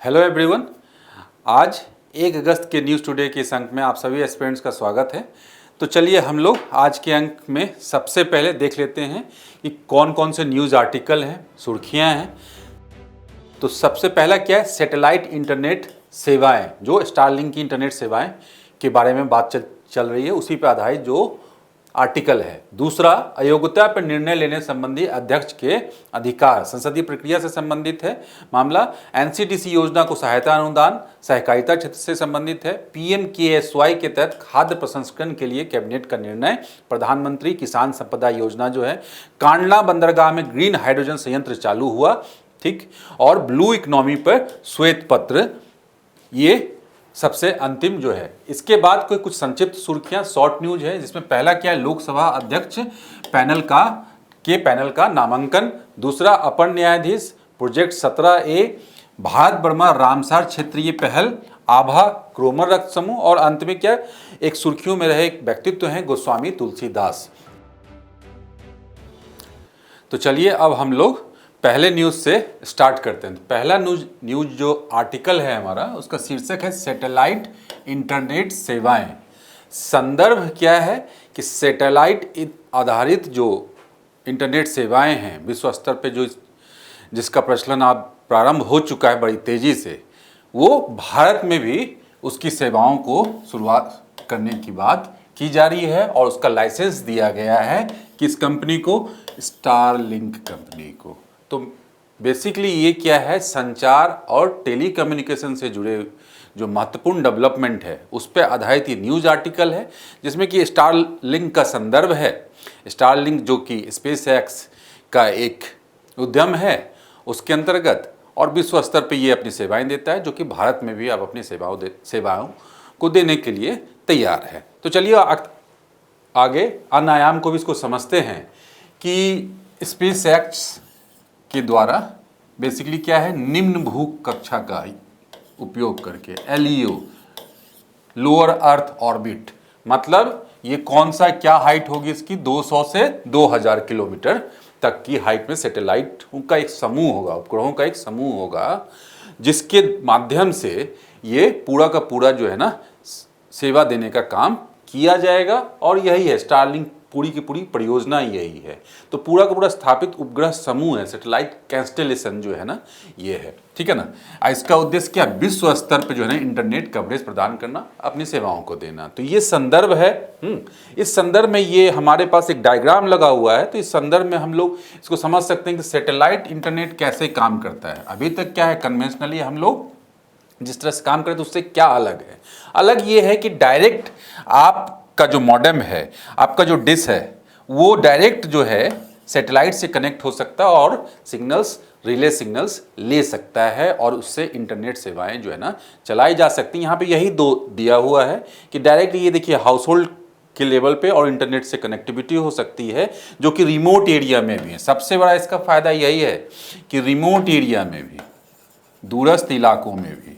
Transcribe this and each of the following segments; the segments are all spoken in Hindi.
Hello everyone. आज 1 अगस्त के न्यूज़ टुडे के इस अंक में आप सभी एस्पिरेंट्स का स्वागत है। तो चलिए हम लोग आज के अंक में सबसे पहले देख लेते हैं कि कौन कौन से न्यूज़ आर्टिकल हैं, सुर्खियां हैं। तो सबसे पहला क्या है, सैटेलाइट इंटरनेट सेवाएं, जो स्टारलिंक की इंटरनेट सेवाएं के बारे में बात चल रही है, उसी पर आधारित जो आर्टिकल है। दूसरा, अयोग्यता पर निर्णय लेने संबंधी अध्यक्ष के अधिकार, संसदीय प्रक्रिया से संबंधित है मामला। एनसीडीसी योजना को सहायता अनुदान सहकारिता क्षेत्र से संबंधित है। पीएमकेएसवाई के तहत खाद्य प्रसंस्करण के लिए कैबिनेट का निर्णय। प्रधानमंत्री किसान संपदा योजना जो है, कांडला बंदरगाह में ग्रीन हाइड्रोजन संयंत्र चालू हुआ, ठीक। और ब्लू इकोनॉमी पर श्वेत पत्र, ये सबसे अंतिम जो है। इसके बाद कोई कुछ संक्षिप्त सुर्खियां, शॉर्ट न्यूज है, जिसमें पहला क्या है, लोकसभा अध्यक्ष पैनल का नामांकन। दूसरा, अपर न्यायाधीश project 17A Bharat Burma Ramsar क्षेत्रीय पहल, आभा क्रोमर रक्त समूह। और अंत में क्या, एक सुर्खियों में रहे एक व्यक्तित्व हैं गोस्वामी तुलसीदास। तो चलिए अब हम लोग पहले न्यूज़ से स्टार्ट करते हैं। पहला न्यूज़ जो आर्टिकल है हमारा, उसका शीर्षक है सैटेलाइट इंटरनेट सेवाएं। संदर्भ क्या है कि सैटेलाइट आधारित जो इंटरनेट सेवाएं हैं विश्व स्तर पे, जो जिसका प्रचलन अब प्रारंभ हो चुका है बड़ी तेज़ी से, वो भारत में भी उसकी सेवाओं को शुरुआत करने की बात की जा रही है। और उसका लाइसेंस दिया गया है किस कंपनी को, स्टारलिंक कंपनी को। तो बेसिकली ये क्या है, संचार और टेलीकम्युनिकेशन से जुड़े जो महत्वपूर्ण डेवलपमेंट है उस पर आधारित ये न्यूज़ आर्टिकल है, जिसमें कि स्टारलिंक का संदर्भ है। स्टारलिंक जो कि स्पेसएक्स का एक उद्यम है, उसके अंतर्गत और विश्व स्तर पे ये अपनी सेवाएं देता है, जो कि भारत में भी अब अपनी सेवाओं को देने के लिए तैयार है। तो चलिए आगे अन्य आयाम को भी इसको समझते हैं कि स्पेसएक्स के द्वारा बेसिकली क्या है, निम्न भू कक्षा का उपयोग करके LEO, लोअर अर्थ ऑर्बिट, मतलब ये कौन सा क्या हाइट होगी इसकी, 200 से 2000 किलोमीटर तक की हाइट में सैटेलाइट का एक समूह होगा, उपग्रहों का एक समूह होगा, जिसके माध्यम से ये पूरा का पूरा जो है ना सेवा देने का काम किया जाएगा। और यही है स्टारलिंक, पूरी की पूरी परियोजना यही है। तो पूरा का पूरा स्थापित उपग्रह समूह है, सैटेलाइट कैंस्टेलेशन जो है ना, ये है, ठीक है ना। इसका उद्देश्य क्या, विश्व स्तर पे जो है ना इंटरनेट कवरेज प्रदान करना, अपनी सेवाओं को देना। तो ये संदर्भ है। इस संदर्भ में ये हमारे पास एक डायग्राम लगा हुआ है। तो इस संदर्भ में हम लोग इसको समझ सकते हैं कि सैटेलाइट इंटरनेट कैसे काम करता है। अभी तक क्या है, कन्वेंशनली हम लोग जिस तरह से काम करते हैं उससे क्या अलग है। अलग ये है कि डायरेक्ट आपका जो मॉडेम है, आपका जो डिश है, वो डायरेक्ट जो है सैटेलाइट से कनेक्ट हो सकता है और सिग्नल्स, रिले सिग्नल्स ले सकता है, और उससे इंटरनेट सेवाएं जो है ना चलाई जा सकती हैं। यहाँ पे यही दो दिया हुआ है कि डायरेक्ट ये देखिए हाउस होल्ड के लेवल पे और इंटरनेट से कनेक्टिविटी हो सकती है, जो कि रिमोट एरिया में भी है। सबसे बड़ा इसका फ़ायदा यही है कि रिमोट एरिया में भी, दूरस्थ इलाकों में भी,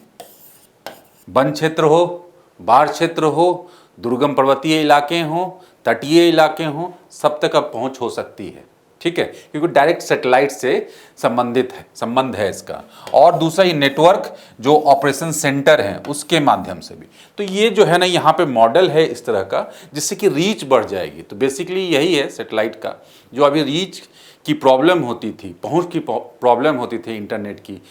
वन क्षेत्र हो, बाढ़ क्षेत्र हो, दुर्गम पर्वतीय इलाके हों, तटीय इलाके हों, सब तक अब पहुंच हो सकती है, ठीक है, क्योंकि डायरेक्ट सैटेलाइट से संबंध है इसका। और दूसरा ये नेटवर्क जो ऑपरेशन सेंटर हैं उसके माध्यम से भी। तो ये जो है ना यहाँ पे मॉडल है इस तरह का, जिससे कि रीच बढ़ जाएगी। तो बेसिकली यही है सैटेलाइट का, जो अभी रीच की प्रॉब्लम होती थी, पहुँच की प्रॉब्लम होती थी इंटरनेट की,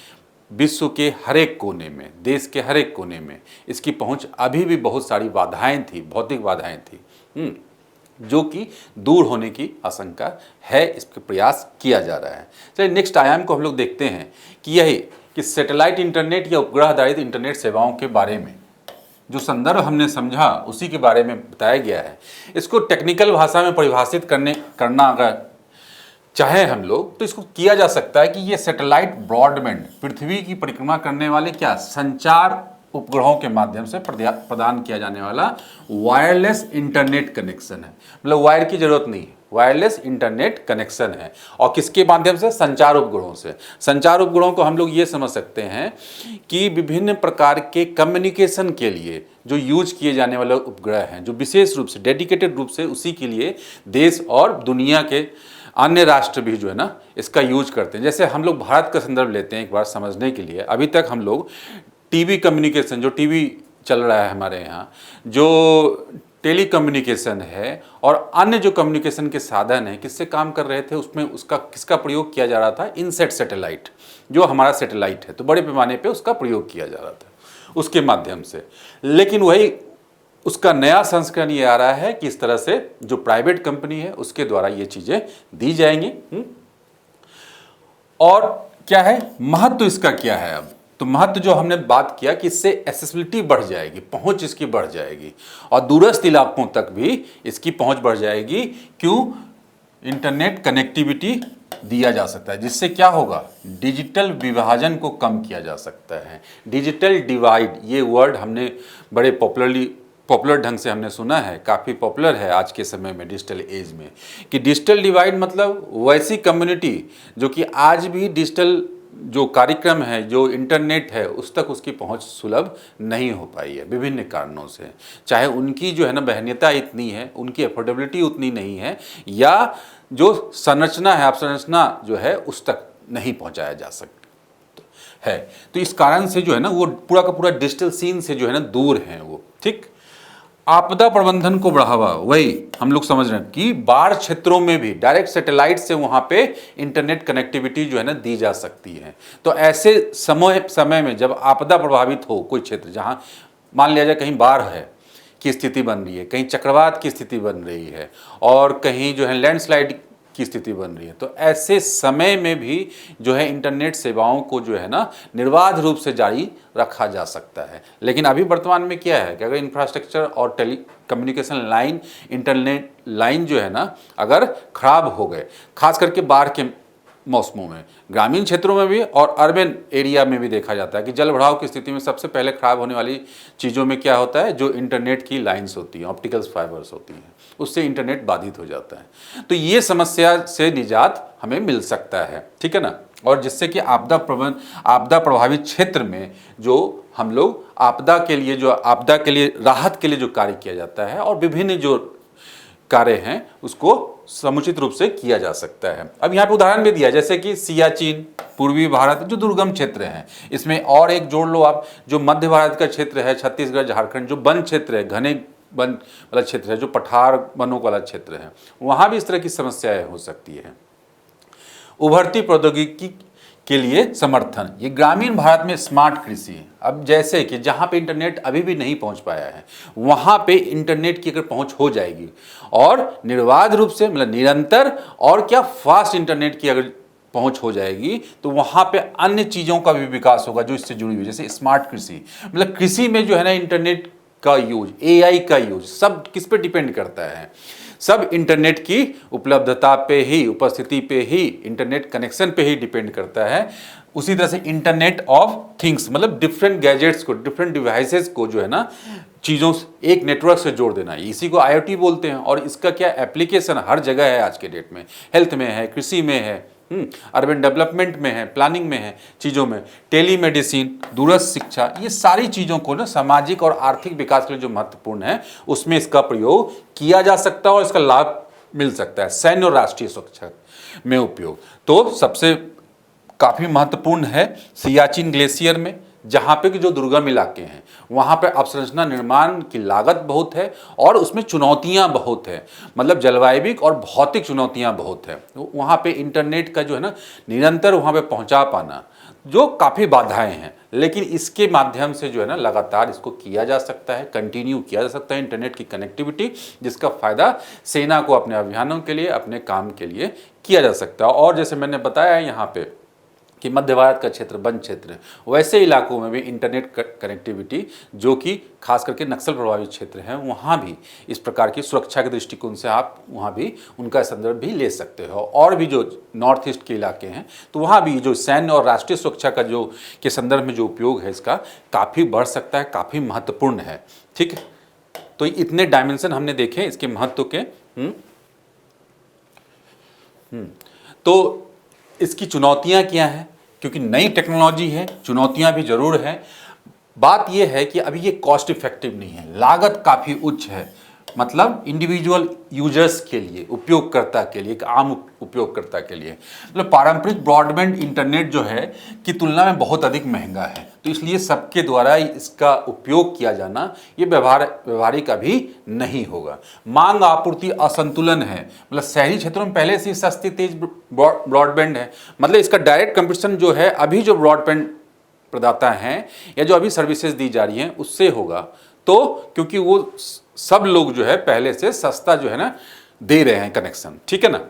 विश्व के हर एक कोने में, देश के हर एक कोने में इसकी पहुंच अभी भी बहुत सारी बाधाएं थी, भौतिक बाधाएं थी, जो कि दूर होने की आशंका है। इस पर प्रयास किया जा रहा है। चलिए नेक्स्ट आयाम को हम लोग देखते हैं कि यही कि सैटेलाइट इंटरनेट या उपग्रह आधारित इंटरनेट सेवाओं के बारे में जो संदर्भ हमने समझा उसी के बारे में बताया गया है। इसको टेक्निकल भाषा में परिभाषित करना अगर चाहे हम लोग, तो इसको किया जा सकता है कि ये सैटेलाइट ब्रॉडबैंड, पृथ्वी की परिक्रमा करने वाले क्या संचार उपग्रहों के माध्यम से प्रदान किया जाने वाला वायरलेस इंटरनेट कनेक्शन है। मतलब वायर की जरूरत नहीं है, वायरलेस इंटरनेट कनेक्शन है। और किसके माध्यम से, संचार उपग्रहों से। संचार उपग्रहों को हम लोग ये समझ सकते हैं कि विभिन्न प्रकार के कम्युनिकेशन के लिए जो यूज किए जाने वाले उपग्रह हैं, जो विशेष रूप से डेडिकेटेड रूप से उसी के लिए देश और दुनिया के अन्य राष्ट्र भी जो है ना इसका यूज करते हैं। जैसे हम लोग भारत का संदर्भ लेते हैं एक बार समझने के लिए, अभी तक हम लोग टीवी कम्युनिकेशन, जो टीवी चल रहा है हमारे यहाँ, जो टेली कम्युनिकेशन है और अन्य जो कम्युनिकेशन के साधन हैं किससे काम कर रहे थे, उसमें उसका किसका प्रयोग किया जा रहा था, इनसेट सैटेलाइट, जो हमारा सैटेलाइट है, तो बड़े पैमाने पे उसका प्रयोग किया जा रहा था उसके माध्यम से। लेकिन वही उसका नया संस्करण ये आ रहा है कि इस तरह से जो प्राइवेट कंपनी है उसके द्वारा ये चीज़ें दी जाएंगी। और क्या है महत्व इसका, क्या है अब तो महत्व जो हमने बात किया कि इससे एक्सेसिबिलिटी बढ़ जाएगी, पहुंच इसकी बढ़ जाएगी और दूरस्थ इलाकों तक भी इसकी पहुंच बढ़ जाएगी। क्यों? इंटरनेट कनेक्टिविटी दिया जा सकता है, जिससे क्या होगा, डिजिटल विभाजन को कम किया जा सकता है। डिजिटल डिवाइड, ये वर्ड हमने बड़े पॉपुलर ढंग से हमने सुना है, काफ़ी पॉपुलर है आज के समय में, डिजिटल एज में, कि डिजिटल डिवाइड मतलब वैसी कम्युनिटी जो कि आज भी डिजिटल जो कार्यक्रम है, जो इंटरनेट है, उस तक उसकी पहुंच सुलभ नहीं हो पाई है विभिन्न कारणों से। चाहे उनकी जो है ना बहनीयता इतनी है, उनकी अफोर्डेबिलिटी उतनी नहीं है, या जो संरचना है, अवसंरचना जो है उस तक नहीं पहुंचाया जा सकता है। तो इस कारण से जो है ना वो पूरा का पूरा डिजिटल सीन से जो है ना दूर हैं वो। ठीक, आपदा प्रबंधन को बढ़ावा, वही हम लोग समझ रहे हैं कि बाढ़ क्षेत्रों में भी डायरेक्ट सैटेलाइट से वहां पे इंटरनेट कनेक्टिविटी जो है ना दी जा सकती है। तो ऐसे समय में जब आपदा प्रभावित हो कोई क्षेत्र, जहां मान लिया जाए कहीं बाढ़ है की स्थिति बन रही है, कहीं चक्रवात की स्थिति बन रही है और कहीं जो है लैंडस्लाइड की स्थिति बन रही है, तो ऐसे समय में भी जो है इंटरनेट सेवाओं को जो है ना निर्बाध रूप से जारी रखा जा सकता है। लेकिन अभी वर्तमान में क्या है कि अगर इंफ्रास्ट्रक्चर और telecommunication line, internet line जो है ना अगर खराब हो गए, खास करके बाढ़ के मौसमों में, ग्रामीण क्षेत्रों में भी और अर्बन एरिया में भी देखा जाता है कि जल भराव की स्थिति में सबसे पहले खराब होने वाली चीज़ों में क्या होता है, जो इंटरनेट की लाइंस होती हैं, ऑप्टिकल्स फाइबर्स होती हैं, उससे इंटरनेट बाधित हो जाता है। तो ये समस्या से निजात हमें मिल सकता है, ठीक है ना। और जिससे कि आपदा प्रभावित क्षेत्र में जो हम लोग आपदा के लिए राहत के लिए जो कार्य किया जाता है और विभिन्न जो कार्य हैं उसको समुचित रूप से किया जा सकता है। अब यहाँ पे उदाहरण भी दिया, जैसे कि सियाचिन, पूर्वी भारत जो दुर्गम क्षेत्र हैं, इसमें और एक जोड़ लो आप, जो मध्य भारत का क्षेत्र है, छत्तीसगढ़, झारखंड, जो वन क्षेत्र है, घने वन वाला क्षेत्र है, जो पठार वनों वाला क्षेत्र है, वहाँ भी इस तरह की समस्याएं हो सकती है। उभरती प्रौद्योगिकी के लिए समर्थन, ये ग्रामीण भारत में स्मार्ट कृषि, अब जैसे कि जहाँ पे इंटरनेट अभी भी नहीं पहुँच पाया है, वहाँ पे इंटरनेट की अगर पहुँच हो जाएगी और निर्बाध रूप से मतलब निरंतर और क्या फास्ट इंटरनेट की अगर पहुँच हो जाएगी, तो वहाँ पे अन्य चीज़ों का भी विकास होगा जो इससे जुड़ी हुई, जैसे स्मार्ट कृषि, मतलब कृषि में जो है ना इंटरनेट का यूज, AI का यूज, सब किस पे डिपेंड करता है, सब इंटरनेट की उपलब्धता पे ही, उपस्थिति पे ही, इंटरनेट कनेक्शन पे ही डिपेंड करता है। उसी तरह से इंटरनेट ऑफ थिंग्स, मतलब डिफरेंट गैजेट्स को, डिफरेंट डिवाइसेस को जो है ना चीज़ों एक नेटवर्क से जोड़ देना, इसी को IoT बोलते हैं। और इसका क्या एप्लीकेशन हर जगह है आज के डेट में, हेल्थ में है, कृषि में है, अर्बन डेवलपमेंट में है, प्लानिंग में है, चीज़ों में, टेली मेडिसिन, दूरस्थ शिक्षा, ये सारी चीज़ों को ना सामाजिक और आर्थिक विकास के लिए जो महत्वपूर्ण है उसमें इसका प्रयोग किया जा सकता है और इसका लाभ मिल सकता है। सैन्य और राष्ट्रीय सुरक्षा में उपयोग तो सबसे काफ़ी महत्वपूर्ण है सियाचिन ग्लेशियर में, जहाँ पे कि जो दुर्गम इलाके हैं वहाँ पे अवसंरचना निर्माण की लागत बहुत है और उसमें चुनौतियाँ बहुत है, मतलब जलवायविक और भौतिक चुनौतियाँ बहुत है। तो वहाँ पे इंटरनेट का जो है ना निरंतर वहाँ पे पहुँचा पाना जो काफ़ी बाधाएं हैं, लेकिन इसके माध्यम से जो है ना लगातार इसको किया जा सकता है, कंटिन्यू किया जा सकता है इंटरनेट की कनेक्टिविटी, जिसका फ़ायदा सेना को अपने अभियानों के लिए, अपने काम के लिए किया जा सकता है। और जैसे मैंने बताया है यहाँ पे कि मध्य भारत का क्षेत्र वन क्षेत्र है, वैसे इलाकों में भी इंटरनेट कनेक्टिविटी जो कि खास करके नक्सल प्रभावित क्षेत्र हैं, वहाँ भी इस प्रकार की सुरक्षा के दृष्टिकोण से आप वहाँ भी उनका संदर्भ भी ले सकते हो। और भी जो नॉर्थ ईस्ट के इलाके हैं तो वहाँ भी जो सैन्य और राष्ट्रीय सुरक्षा का जो के संदर्भ में जो उपयोग है इसका काफ़ी बढ़ सकता है, काफ़ी महत्वपूर्ण है। ठीक है, तो इतने डायमेंशन हमने देखे इसके महत्व के। तो इसकी चुनौतियां क्या हैं, क्योंकि नई टेक्नोलॉजी है, चुनौतियां भी जरूर हैं। बात यह है कि अभी ये कॉस्ट इफेक्टिव नहीं है, लागत काफ़ी उच्च है, मतलब इंडिविजुअल यूजर्स के लिए, उपयोगकर्ता के लिए, एक आम उपयोगकर्ता के लिए। मतलब पारंपरिक ब्रॉडबैंड इंटरनेट जो है की तुलना में बहुत अधिक महंगा है, तो इसलिए सबके द्वारा इसका उपयोग किया जाना ये व्यवहारिक अभी नहीं होगा। मांग आपूर्ति असंतुलन है, मतलब शहरी क्षेत्रों में पहले से ही सस्ती तेज ब्रॉडबैंड है, मतलब इसका डायरेक्ट कंपटीशन जो है अभी जो ब्रॉडबैंड प्रदाता हैं या जो अभी सर्विसेज दी जा रही हैं उससे होगा। तो क्योंकि वो सब लोग जो है पहले से सस्ता जो है ना दे रहे हैं कनेक्शन, ठीक है ना।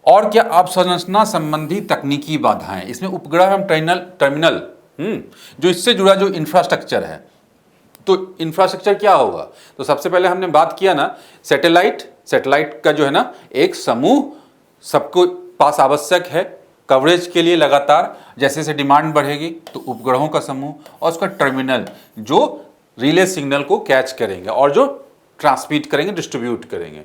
और क्या अवसंरचना संबंधी तकनीकी बाधाएं, इसमें उपग्रह एवं टर्मिनल जो इससे जुड़ा जो इंफ्रास्ट्रक्चर है, तो इंफ्रास्ट्रक्चर क्या होगा, तो सबसे पहले हमने बात किया ना सैटेलाइट का जो है ना एक समूह सबको पास आवश्यक है कवरेज के लिए लगातार, जैसे जैसे डिमांड बढ़ेगी तो उपग्रहों का समूह, और उसका टर्मिनल जो रिले सिग्नल को कैच करेंगे और जो ट्रांसमिट करेंगे, डिस्ट्रीब्यूट करेंगे,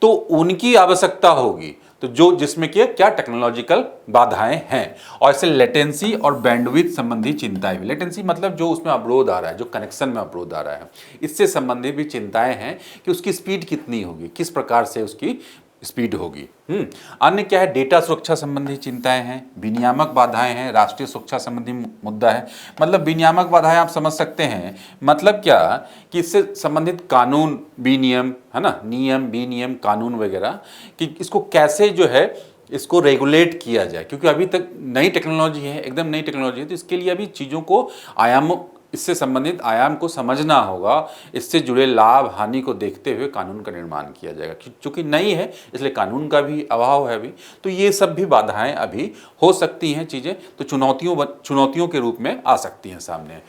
तो उनकी आवश्यकता होगी। तो जो जिसमें क्या टेक्नोलॉजिकल बाधाएं हैं, और इससे लेटेंसी और बैंडविड्थ संबंधी चिंताएं भी, लेटेंसी मतलब जो उसमें अवरोध आ रहा है, जो कनेक्शन में अवरोध आ रहा है, इससे संबंधित भी चिंताएं हैं कि उसकी स्पीड कितनी होगी, किस प्रकार से उसकी स्पीड होगी। अन्य क्या है, डेटा सुरक्षा संबंधी चिंताएं हैं, विनियामक बाधाएं हैं, राष्ट्रीय सुरक्षा संबंधी मुद्दा है। मतलब विनियामक बाधाएं आप समझ सकते हैं, मतलब क्या कि इससे संबंधित कानून विनियम है ना, नियम विनियम कानून वगैरह, कि इसको कैसे जो है इसको रेगुलेट किया जाए, क्योंकि अभी तक नई टेक्नोलॉजी है, एकदम नई टेक्नोलॉजी है, तो इसके लिए अभी चीज़ों को आयामों, इससे संबंधित आयाम को समझना होगा, इससे जुड़े लाभ हानि को देखते हुए कानून का निर्माण किया जाएगा। चूंकि नई है इसलिए कानून का भी अभाव है अभी, तो ये सब भी बाधाएं अभी हो सकती हैं चीज़ें, तो चुनौतियों के रूप में आ सकती हैं सामने।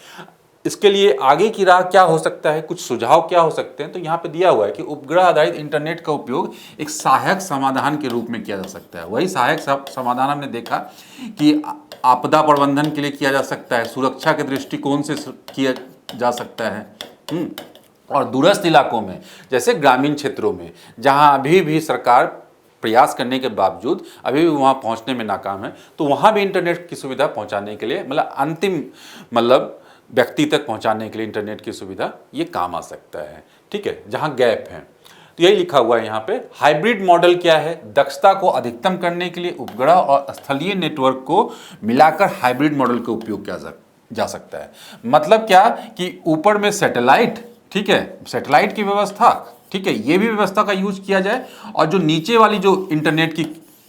इसके लिए आगे की राह क्या हो सकता है, कुछ सुझाव क्या हो सकते हैं, तो यहाँ पे दिया हुआ है कि उपग्रह आधारित इंटरनेट का उपयोग एक सहायक समाधान के रूप में किया जा सकता है। वही सहायक समाधान हमने देखा कि आपदा प्रबंधन के लिए किया जा सकता है, सुरक्षा के दृष्टिकोण से किया जा सकता है, और दूरस्थ इलाकों में जैसे ग्रामीण क्षेत्रों में जहाँ अभी भी सरकार प्रयास करने के बावजूद अभी भी वहाँ पहुँचने में नाकाम है, तो वहाँ भी इंटरनेट की सुविधा पहुँचाने के लिए, मतलब अंतिम व्यक्ति तक पहुंचाने के लिए इंटरनेट की सुविधा ये काम आ सकता है, ठीक है, जहां गैप है। तो यही लिखा हुआ है यहाँ पे। हाइब्रिड मॉडल क्या है, दक्षता को अधिकतम करने के लिए उपग्रह और स्थलीय नेटवर्क को मिलाकर हाइब्रिड मॉडल का उपयोग किया जा सकता है। मतलब क्या कि ऊपर में सैटेलाइट, ठीक है, सैटेलाइट की व्यवस्था, ठीक है, ये भी व्यवस्था का यूज किया जाए, और जो नीचे वाली जो इंटरनेट की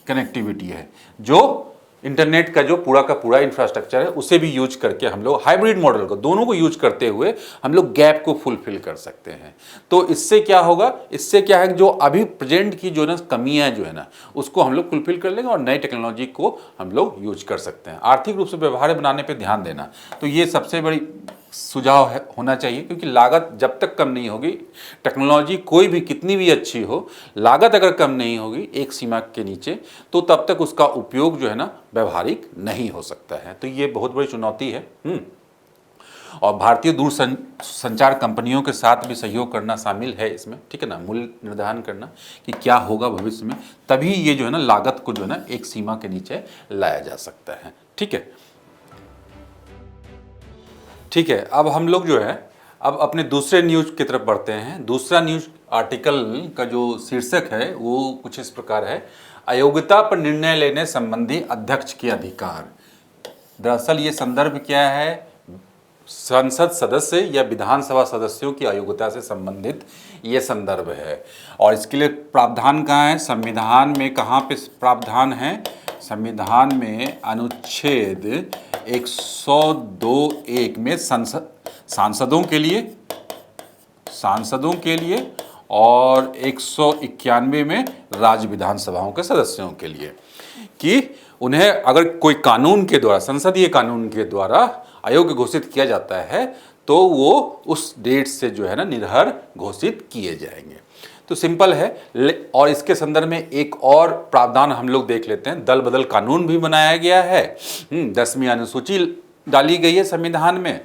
कनेक्टिविटी है, जो इंटरनेट का जो पूरा का पूरा इंफ्रास्ट्रक्चर है, उसे भी यूज करके हम लोग हाइब्रिड मॉडल को, दोनों को यूज करते हुए हम लोग गैप को फुलफिल कर सकते हैं। तो इससे क्या होगा, इससे क्या है, जो अभी प्रेजेंट की जो ना कमियां जो है ना, उसको हम लोग फुलफिल कर लेंगे और नई टेक्नोलॉजी को हम लोग यूज कर सकते हैं। आर्थिक रूप से व्यवहार्य बनाने पर ध्यान देना, तो ये सबसे बड़ी सुझाव है, होना चाहिए, क्योंकि लागत जब तक कम नहीं होगी, टेक्नोलॉजी कोई भी कितनी भी अच्छी हो, लागत अगर कम नहीं होगी एक सीमा के नीचे, तो तब तक उसका उपयोग जो है ना व्यवहारिक नहीं हो सकता है। तो ये बहुत बड़ी चुनौती है। और भारतीय दूरसंचार कंपनियों के साथ भी सहयोग करना शामिल है इसमें, ठीक है ना, मूल्य निर्धारण करना कि क्या होगा भविष्य में, तभी ये जो है ना लागत को जो है ना एक सीमा के नीचे लाया जा सकता है, ठीक है। ठीक है, अब हम लोग जो है अब अपने दूसरे न्यूज की तरफ बढ़ते हैं। दूसरा न्यूज आर्टिकल का जो शीर्षक है वो कुछ इस प्रकार है, अयोग्यता पर निर्णय लेने संबंधी अध्यक्ष के अधिकार। दरअसल ये संदर्भ क्या है, संसद सदस्य या विधानसभा सदस्यों की अयोग्यता से संबंधित ये संदर्भ है। और इसके लिए प्रावधान कहाँ है, संविधान में कहाँ पे प्रावधान है, संविधान में अनुच्छेद 102(1) में सांसदों के लिए और 191 में राज्य विधानसभाओं के सदस्यों के लिए, कि उन्हें अगर कोई कानून के द्वारा, संसदीय कानून के द्वारा अयोग्य घोषित किया जाता है तो वो उस डेट से जो है ना निर्भर घोषित किए जाएंगे। तो सिंपल है। और इसके संदर्भ में एक और प्रावधान हम लोग देख लेते हैं, दल बदल कानून भी बनाया गया है। 10वीं अनुसूची डाली गई है संविधान में,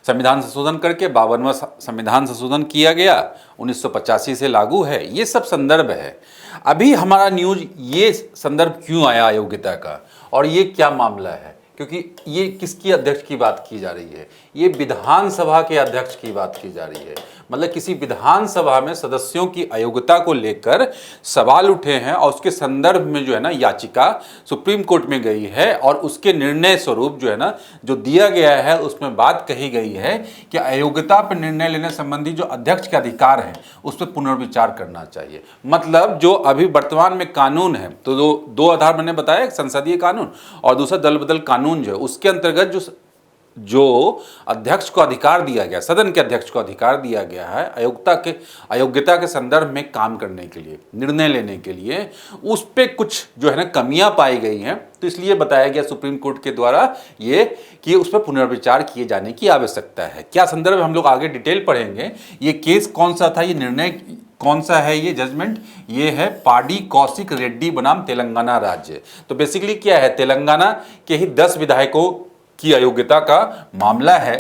संविधान संशोधन करके 52वां संविधान संशोधन किया गया, 1985 से लागू है। ये सब संदर्भ है। अभी हमारा न्यूज ये संदर्भ क्यों आया अयोग्यता का, और ये क्या मामला है, क्योंकि ये किसकी अध्यक्ष की बात की जा रही है, ये विधानसभा के अध्यक्ष की बात की जा रही है। मतलब किसी विधानसभा में सदस्यों की अयोग्यता को लेकर सवाल उठे हैं और उसके संदर्भ में जो है ना याचिका सुप्रीम कोर्ट में गई है और उसके निर्णय स्वरूप जो है ना जो दिया गया है उसमें बात कही गई है कि अयोग्यता पर निर्णय लेने संबंधी जो अध्यक्ष के अधिकार है उस पर पुनर्विचार करना चाहिए। मतलब जो अभी वर्तमान में कानून है, तो दो आधार मैंने बताया, संसदीय कानून और दूसरा दल बदल कानून, जो है उसके अंतर्गत जो अध्यक्ष को अधिकार दिया गया, सदन के अध्यक्ष को अधिकार दिया गया है अयोग्यता के संदर्भ में काम करने के लिए, निर्णय लेने के लिए, उस पे कुछ जो है ना कमियां पाई गई हैं। तो इसलिए बताया गया सुप्रीम कोर्ट के द्वारा ये कि उस पर पुनर्विचार किए जाने की आवश्यकता है। क्या संदर्भ हम लोग आगे डिटेल पढ़ेंगे। ये केस कौन सा था, ये निर्णय कौन सा है, ये जजमेंट ये है पाडी कौशिक रेड्डी बनाम तेलंगाना राज्य। तो बेसिकली क्या है, तेलंगाना के ही 10 विधायकों की अयोग्यता का मामला है,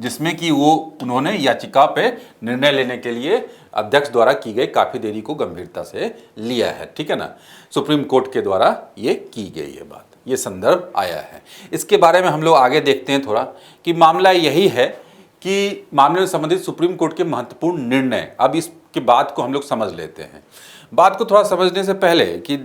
जिसमें कि उन्होंने याचिका पे निर्णय लेने के लिए अध्यक्ष द्वारा की गई काफी देरी को गंभीरता से लिया है। ठीक है ना, सुप्रीम कोर्ट के द्वारा ये की गई है बात, ये संदर्भ आया है। इसके बारे में हम लोग आगे देखते हैं थोड़ा कि मामला यही है कि मामले में संबंधित सुप्रीम कोर्ट के महत्वपूर्ण निर्णय। अब इसके बात को हम लोग समझ लेते हैं। बात को थोड़ा समझने से पहले कि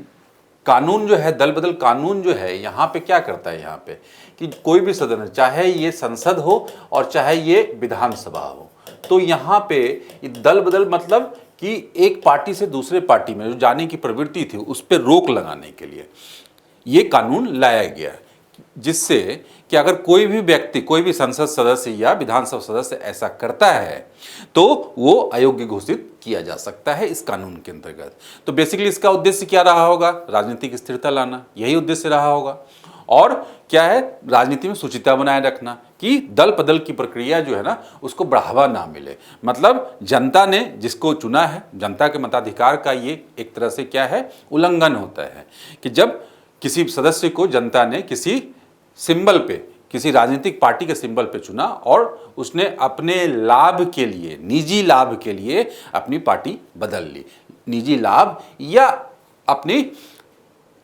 कानून जो है, दल बदल कानून जो है, यहाँ पे क्या करता है, यहाँ पे कि कोई भी सदन है, चाहे ये संसद हो और चाहे ये विधानसभा हो, तो यहाँ पे दल बदल मतलब कि एक पार्टी से दूसरे पार्टी में जो जाने की प्रवृत्ति थी उस पर रोक लगाने के लिए ये कानून लाया गया, जिससे कि अगर कोई भी व्यक्ति, कोई भी संसद सदस्य या विधानसभा सदस्य ऐसा करता है तो वो अयोग्य घोषित किया जा सकता है इस कानून के अंतर्गत। तो बेसिकली इसका उद्देश्य क्या रहा होगा, राजनीतिक स्थिरता लाना, यही उद्देश्य रहा होगा। और क्या है, राजनीति में शुचिता बनाए रखना कि दल बदल की प्रक्रिया जो है ना उसको बढ़ावा ना मिले। मतलब जनता ने जिसको चुना है, जनता के मताधिकार का ये एक तरह से क्या है, उल्लंघन होता है कि जब किसी सदस्य को जनता ने किसी सिंबल पे, किसी राजनीतिक पार्टी के सिंबल पे चुना और उसने अपने लाभ के लिए, निजी लाभ के लिए अपनी पार्टी बदल ली, निजी लाभ या अपनी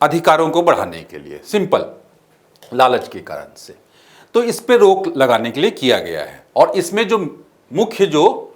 अधिकारों को बढ़ाने के लिए, सिंपल लालच के कारण से, तो इस पे रोक लगाने के लिए किया गया है। और इसमें जो मुख्य जो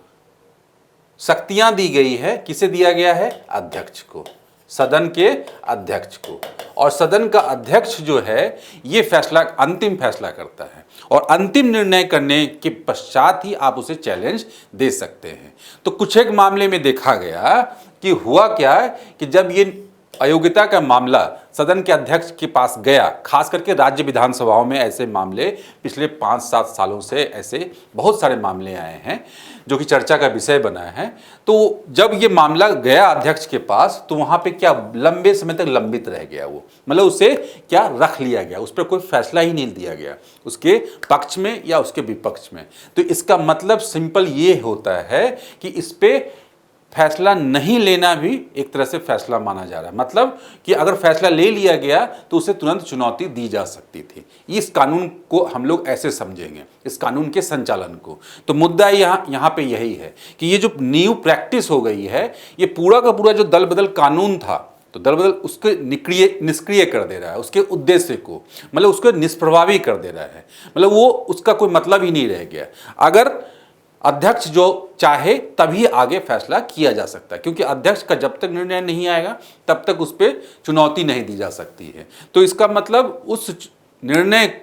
शक्तियां दी गई है, किसे दिया गया है, अध्यक्ष को, सदन के अध्यक्ष को। और सदन का अध्यक्ष जो है ये फैसला, अंतिम फैसला करता है और अंतिम निर्णय करने के पश्चात ही आप उसे चैलेंज दे सकते हैं। तो कुछ एक मामले में देखा गया कि हुआ क्या है कि जब ये अयोग्यता का मामला सदन के अध्यक्ष के पास गया, खास करके राज्य विधानसभाओं में ऐसे मामले पिछले 5-7 सालों से ऐसे बहुत सारे मामले आए हैं जो कि चर्चा का विषय बना है। तो जब ये मामला गया अध्यक्ष के पास तो वहाँ पे क्या लंबे समय तक लंबित रह गया, वो मतलब उसे क्या रख लिया गया, उस पर कोई फैसला ही नहीं दिया गया उसके पक्ष में या उसके विपक्ष में। तो इसका मतलब सिंपल ये होता है कि इस पे फैसला नहीं लेना भी एक तरह से फैसला माना जा रहा है। मतलब कि अगर फैसला ले लिया गया तो उसे तुरंत चुनौती दी जा सकती थी। इस कानून को हम लोग ऐसे समझेंगे, इस कानून के संचालन को। तो मुद्दा यहाँ पे यही है कि ये जो न्यू प्रैक्टिस हो गई है, ये पूरा का पूरा जो दल बदल कानून था, तो दल बदल उसके निष्क्रिय कर दे रहा है, उसके उद्देश्य को, मतलब उसको निष्प्रभावी कर दे रहा है। मतलब वो उसका कोई मतलब ही नहीं रह गया। अगर अध्यक्ष जो चाहे तभी आगे फैसला किया जा सकता है, क्योंकि अध्यक्ष का जब तक निर्णय नहीं आएगा तब तक उस पर चुनौती नहीं दी जा सकती है। तो इसका मतलब उस निर्णय,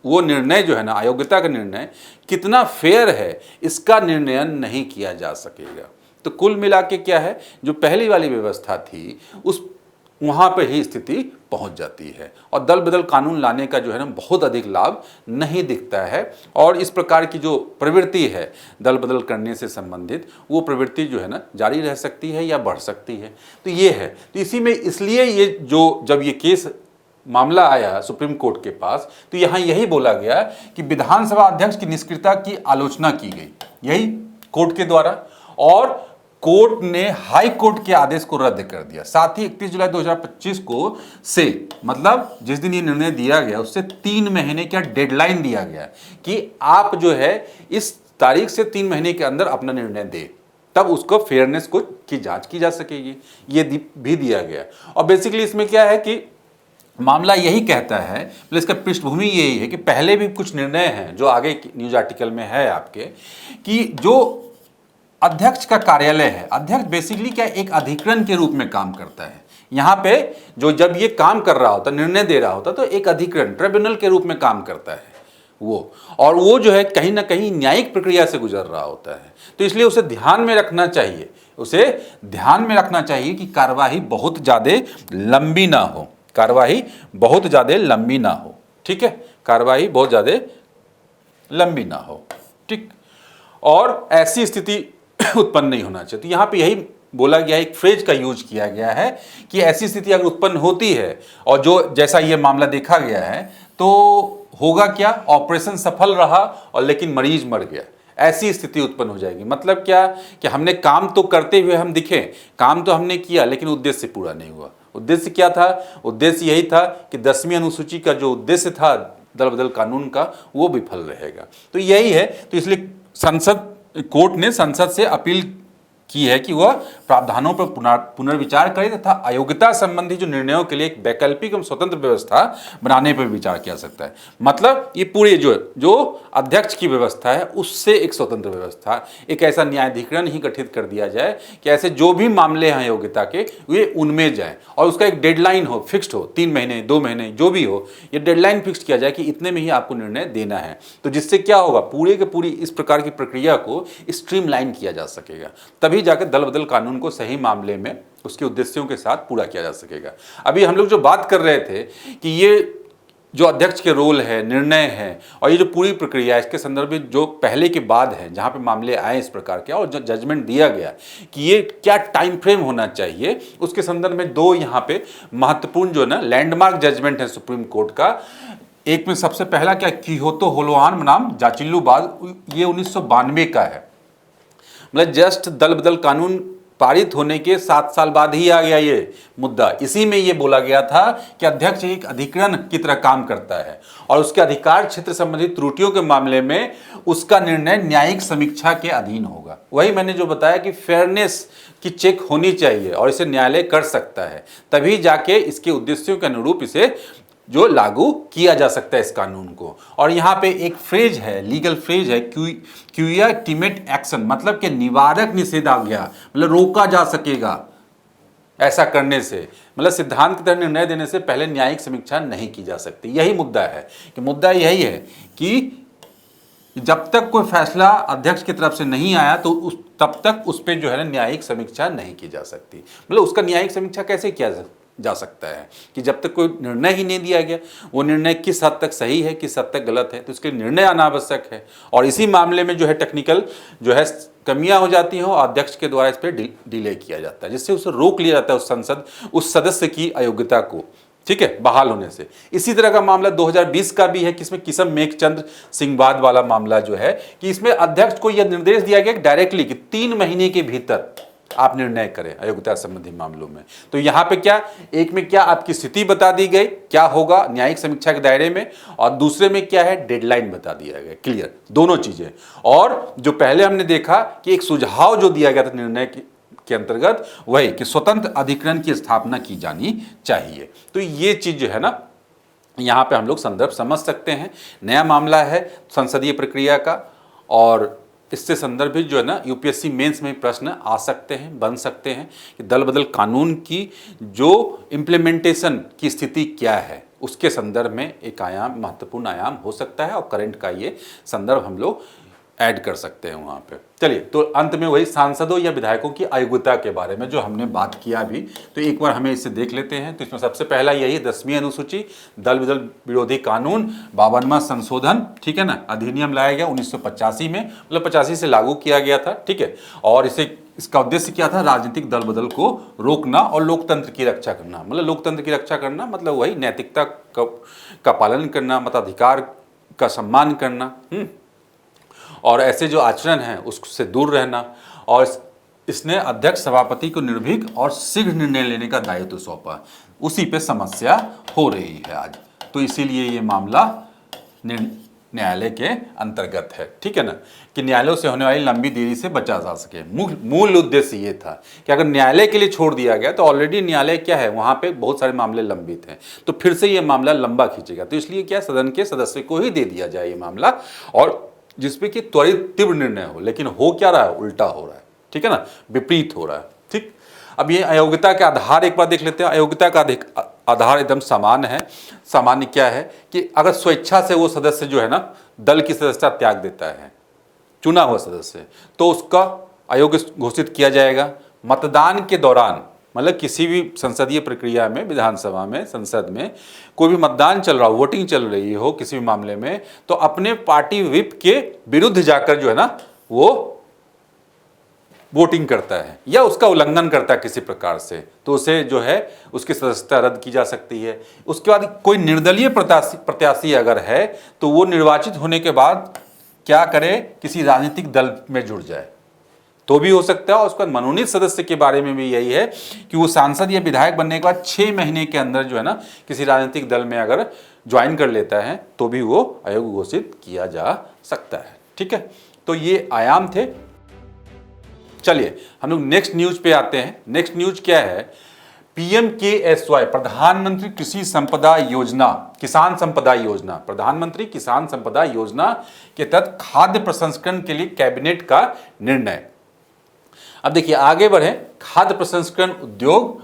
वो निर्णय जो है ना, अयोग्यता का निर्णय कितना फेयर है इसका निर्णय नहीं किया जा सकेगा। तो कुल मिला के क्या है, जो पहली वाली व्यवस्था थी उस वहाँ पर ही स्थिति पहुँच जाती है और दल बदल कानून लाने का जो है ना बहुत अधिक लाभ नहीं दिखता है। और इस प्रकार की जो प्रवृत्ति है दल बदल करने से संबंधित, वो प्रवृत्ति जो है ना जारी रह सकती है या बढ़ सकती है। तो ये है, तो इसी में इसलिए ये जो जब ये केस मामला आया सुप्रीम कोर्ट के पास, तो यहाँ यही बोला गया कि विधानसभा अध्यक्ष की निष्क्रियता की आलोचना की गई, यही कोर्ट के द्वारा, और कोर्ट ने हाई कोर्ट के आदेश को रद्द कर दिया। साथ ही 31 जुलाई 2025 को से, मतलब जिस दिन ये निर्णय दिया गया उससे 3 महीने का डेडलाइन दिया गया कि आप जो है इस तारीख से 3 महीने के अंदर अपना निर्णय दे, तब उसको फेयरनेस को की जांच की जा सकेगी, ये भी दिया गया। और बेसिकली इसमें क्या है कि मामला यही कहता है, मतलब इसका पृष्ठभूमि यही है कि पहले भी कुछ निर्णय हैं जो आगे न्यूज आर्टिकल में है आपके, कि जो अध्यक्ष का कार्यालय है, अध्यक्ष बेसिकली क्या एक अधिकरण के रूप में काम करता है। यहाँ पे जो जब ये काम कर रहा होता, निर्णय दे रहा होता, तो एक अधिकरण ट्रिब्यूनल के रूप में काम करता है वो, और वो जो है कहीं ना कहीं न्यायिक प्रक्रिया से गुजर रहा होता है। तो इसलिए उसे ध्यान में रखना चाहिए, उसे ध्यान में रखना चाहिए कि कार्यवाही बहुत ज़्यादा लंबी ना हो, कार्यवाही बहुत ज़्यादा लंबी ना हो, ठीक है, कार्यवाही बहुत ज़्यादा लंबी ना हो, ठीक, और ऐसी स्थिति उत्पन्न नहीं होना चाहिए। तो यहाँ पे यही बोला गया है, एक फ्रेज का यूज किया गया है कि ऐसी स्थिति अगर उत्पन्न होती है और जो जैसा ये मामला देखा गया है, तो होगा क्या, ऑपरेशन सफल रहा और लेकिन मरीज मर गया, ऐसी स्थिति उत्पन्न हो जाएगी। मतलब क्या कि हमने काम तो करते हुए हम दिखे, काम तो हमने किया लेकिन उद्देश्य पूरा नहीं हुआ। उद्देश्य क्या था? उद्देश्य यही था कि 10वीं अनुसूची का जो उद्देश्य था दल बदल कानून का, वो विफल रहेगा। तो यही है, तो इसलिए कोर्ट ने संसद से अपील की है कि वह प्रावधानों पर पुनर्विचार करे तथा अयोग्यता संबंधी जो निर्णयों के लिए एक वैकल्पिक एवं स्वतंत्र व्यवस्था बनाने पर विचार किया सकता है। मतलब ये पूरी जो अध्यक्ष की व्यवस्था है उससे एक स्वतंत्र व्यवस्था, एक ऐसा न्यायाधिकरण ही गठित कर दिया जाए कि ऐसे जो भी मामले हैं योग्यता के वे उनमें जाए और उसका एक डेडलाइन हो, फिक्स्ड हो, 3 महीने 2 महीने जो भी हो, ये डेडलाइन फिक्स किया जाए कि इतने में ही आपको निर्णय देना है। तो जिससे क्या होगा, पूरे के पूरी इस प्रकार की प्रक्रिया को स्ट्रीमलाइन किया जा सकेगा, तभी जाकर दल बदल कानून को सही मामले में उसके उद्देश्यों के साथ पूरा किया जा सकेगा। अभी हम लोग जो बात कर रहे थे कि ये जो अध्यक्ष के रोल है, निर्णय है और ये जो पूरी प्रक्रिया है, इसके संदर्भ में जो पहले के बाद है जहां पे मामले आए इस प्रकार के और जो जजमेंट दिया गया कि ये क्या टाइम फ्रेम होना चाहिए, उसके संदर्भ में 2 यहाँ पे महत्वपूर्ण जो ना लैंडमार्क जजमेंट है सुप्रीम कोर्ट का। एक में सबसे पहला क्या, कियोतो होलोहान बनाम जाचिल्लूबाद, ये 1992 का है। मतलब जस्ट दल बदल कानून पारित होने के 7 साल बाद ही आ गया ये मुद्दा। इसी में ये बोला गया था कि अध्यक्ष एक अधिकरण की तरह काम करता है और उसके अधिकार क्षेत्र संबंधी त्रुटियों के मामले में उसका निर्णय न्यायिक समीक्षा के अधीन होगा। वही मैंने जो बताया कि फेयरनेस की चेक होनी चाहिए और इसे न्यायालय कर सकता है, तभी जाके इसके उद्देश्यों के अनुरूप इसे जो लागू किया जा सकता है इस कानून को। और यहाँ पे एक फ्रेज है, लीगल फ्रेज है, क्यूया टिमेट एक्शन, मतलब कि निवारक निषेधाज्ञा, मतलब रोका जा सकेगा ऐसा करने से, मतलब सिद्धांत की तरह निर्णय देने से पहले न्यायिक समीक्षा नहीं की जा सकती। यही मुद्दा है कि मुद्दा यही है कि जब तक कोई फैसला अध्यक्ष की तरफ से नहीं आया तो तब तक उस पर जो है ना न्यायिक समीक्षा नहीं की जा सकती। मतलब उसका न्यायिक समीक्षा कैसे किया जा सकता है कि जब तक कोई निर्णय ही नहीं दिया गया, वो निर्णय किस हद तक सही है, किस हद तक गलत है, तो उसके निर्णय आना आवश्यक है। और इसी मामले में जो है टेक्निकल जो है कमियां हो जाती हैं और अध्यक्ष के द्वारा इस पर डिले किया जाता है, जिससे उसे रोक लिया जाता है उस सदस्य की अयोग्यता को, ठीक है, बहाल होने से। इसी तरह का मामला 2020 का भी है कि इसमें किसम मेघचंद्र सिंहवाद वाला मामला जो है कि इसमें अध्यक्ष को यह निर्देश दिया गया डायरेक्टली कि 3 महीने के भीतर आप निर्णय करें अयोग्यता संबंधी मामलों में। तो यहाँ पे क्या, एक में क्या आपकी स्थिति बता दी गई क्या होगा न्यायिक समीक्षा के दायरे में, और दूसरे में क्या है डेडलाइन बता दिया गया, क्लियर दोनों चीजें। और जो पहले हमने देखा कि एक सुझाव जो दिया गया था निर्णय के अंतर्गत, वही कि स्वतंत्र अधिकरण की स्थापना की जानी चाहिए। तो ये चीज जो है ना यहाँ पे हम लोग संदर्भ समझ सकते हैं। नया मामला है संसदीय प्रक्रिया का और इससे संदर्भित जो है ना यूपीएससी मेंस में प्रश्न आ सकते हैं, बन सकते हैं कि दल बदल कानून की जो इम्प्लीमेंटेशन की स्थिति क्या है, उसके संदर्भ में एक आयाम, महत्वपूर्ण आयाम हो सकता है और करंट का ये संदर्भ हम लोग ऐड कर सकते हैं वहाँ पे। चलिए, तो अंत में वही सांसदों या विधायकों की अयोग्यता के बारे में जो हमने बात किया अभी, तो एक बार हमें इसे देख लेते हैं। तो इसमें सबसे पहला यही 10वीं अनुसूची दल बदल विरोधी कानून 52वां संशोधन, ठीक है ना, अधिनियम लाया गया 1985 में, मतलब 85 से लागू किया गया था, ठीक है। और इसका उद्देश्य क्या था, राजनीतिक दल बदल को रोकना और लोकतंत्र की रक्षा करना। मतलब लोकतंत्र की रक्षा करना मतलब वही नैतिकता का पालन करना, मताधिकार का सम्मान करना, और ऐसे जो आचरण है उससे दूर रहना। और इसने अध्यक्ष सभापति को निर्भीक और शीघ्र निर्णय लेने का दायित्व सौंपा, उसी पे समस्या हो रही है आज। तो इसीलिए ये मामला न्यायालय के अंतर्गत है, ठीक है ना, कि न्यायालयों से होने वाली लंबी देरी से बचा जा सके। मूल उद्देश्य ये था कि अगर न्यायालय के लिए छोड़ दिया गया तो ऑलरेडी न्यायालय क्या है, वहां पे बहुत सारे मामले लंबित हैं, तो फिर से ये मामला लंबा खींचेगा, तो इसलिए क्या सदन के सदस्य को ही दे दिया जाए ये मामला, और जिसपे कि त्वरित तीव्र निर्णय हो। लेकिन हो क्या रहा है, उल्टा हो रहा है, ठीक है ना, विपरीत हो रहा है। ठीक, अब ये अयोग्यता के आधार एक बार देख लेते हैं। अयोग्यता का आधार एकदम सामान्य है। सामान्य क्या है कि अगर स्वेच्छा से वो सदस्य जो है ना दल की सदस्यता त्याग देता है, चुना हुआ सदस्य, तो उसका अयोग्य घोषित किया जाएगा। मतदान के दौरान, मतलब किसी भी संसदीय प्रक्रिया में, विधानसभा में, संसद में कोई भी मतदान चल रहा हो, वोटिंग चल रही हो किसी भी मामले में, तो अपने पार्टी व्हिप के विरुद्ध जाकर जो है ना वो वोटिंग करता है या उसका उल्लंघन करता है किसी प्रकार से, तो उसे जो है उसकी सदस्यता रद्द की जा सकती है। उसके बाद कोई निर्दलीय प्रत्याशी अगर है तो वो निर्वाचित होने के बाद क्या करे, किसी राजनीतिक दल में जुड़ जाए तो भी हो सकता है। और उसके बाद मनोनीत सदस्य के बारे में भी यही है कि वो सांसद या विधायक बनने के बाद 6 महीने के अंदर जो है ना किसी राजनीतिक दल में अगर ज्वाइन कर लेता है तो भी वो अयोग्य घोषित किया जा सकता है। ठीक है, तो ये आयाम थे। चलिए हम लोग नेक्स्ट न्यूज पे आते हैं। नेक्स्ट न्यूज क्या है, PMKSY, प्रधानमंत्री कृषि संपदा योजना, किसान संपदा योजना, प्रधानमंत्री किसान संपदा योजना के तहत खाद्य प्रसंस्करण के लिए कैबिनेट का निर्णय। अब देखिए आगे बढ़े। खाद्य प्रसंस्करण उद्योग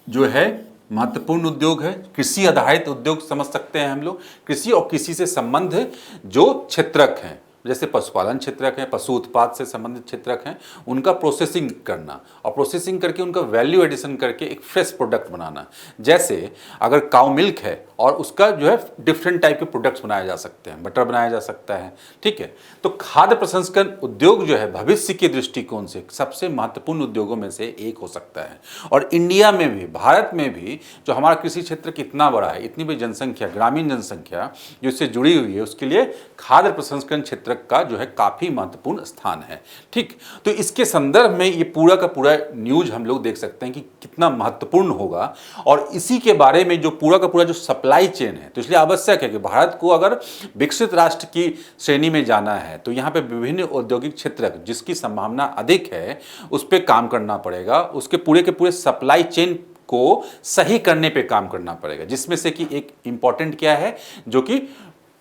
जो है महत्वपूर्ण उद्योग है, कृषि आधारित उद्योग समझ सकते हैं हम लोग। कृषि और कृषि से संबंध जो क्षेत्रक हैं, जैसे पशुपालन क्षेत्रक है, पशु उत्पाद से संबंधित क्षेत्रक हैं, उनका प्रोसेसिंग करना और प्रोसेसिंग करके उनका वैल्यू एडिशन करके एक फ्रेश प्रोडक्ट बनाना। जैसे अगर काउ मिल्क है और उसका जो है डिफरेंट टाइप के प्रोडक्ट्स बनाए जा सकते हैं, बटर बनाया जा सकता है। ठीक है, तो खाद्य प्रसंस्करण उद्योग जो है भविष्य के दृष्टिकोण से सबसे महत्वपूर्ण उद्योगों में से एक हो सकता है। और इंडिया में भी, भारत में भी जो हमारा कृषि क्षेत्र कितना बड़ा है, इतनी बड़ी जनसंख्या, ग्रामीण जनसंख्या जो इससे जुड़ी हुई है, उसके लिए खाद्य प्रसंस्करण क्षेत्र का जो है काफी महत्वपूर्ण स्थान है। ठीक, तो इसके संदर्भ में ये पूरा का पूरा न्यूज हम लोग देख सकते हैं कि कितना महत्वपूर्ण होगा। और इसी के बारे में जो पूरा का पूरा जो सप्लाई चेन है, तो इसलिए आवश्यक है कि भारत को अगर विकसित राष्ट्र की श्रेणी में जाना है तो यहाँ पे विभिन्न औद्योगिक क्षेत्र जिसकी संभावना अधिक है उस पर काम करना पड़ेगा। उसके पूरे के पूरे सप्लाई चेन को सही करने पे काम करना पड़ेगा, जिसमें से कि एक इंपॉर्टेंट क्या है, जो कि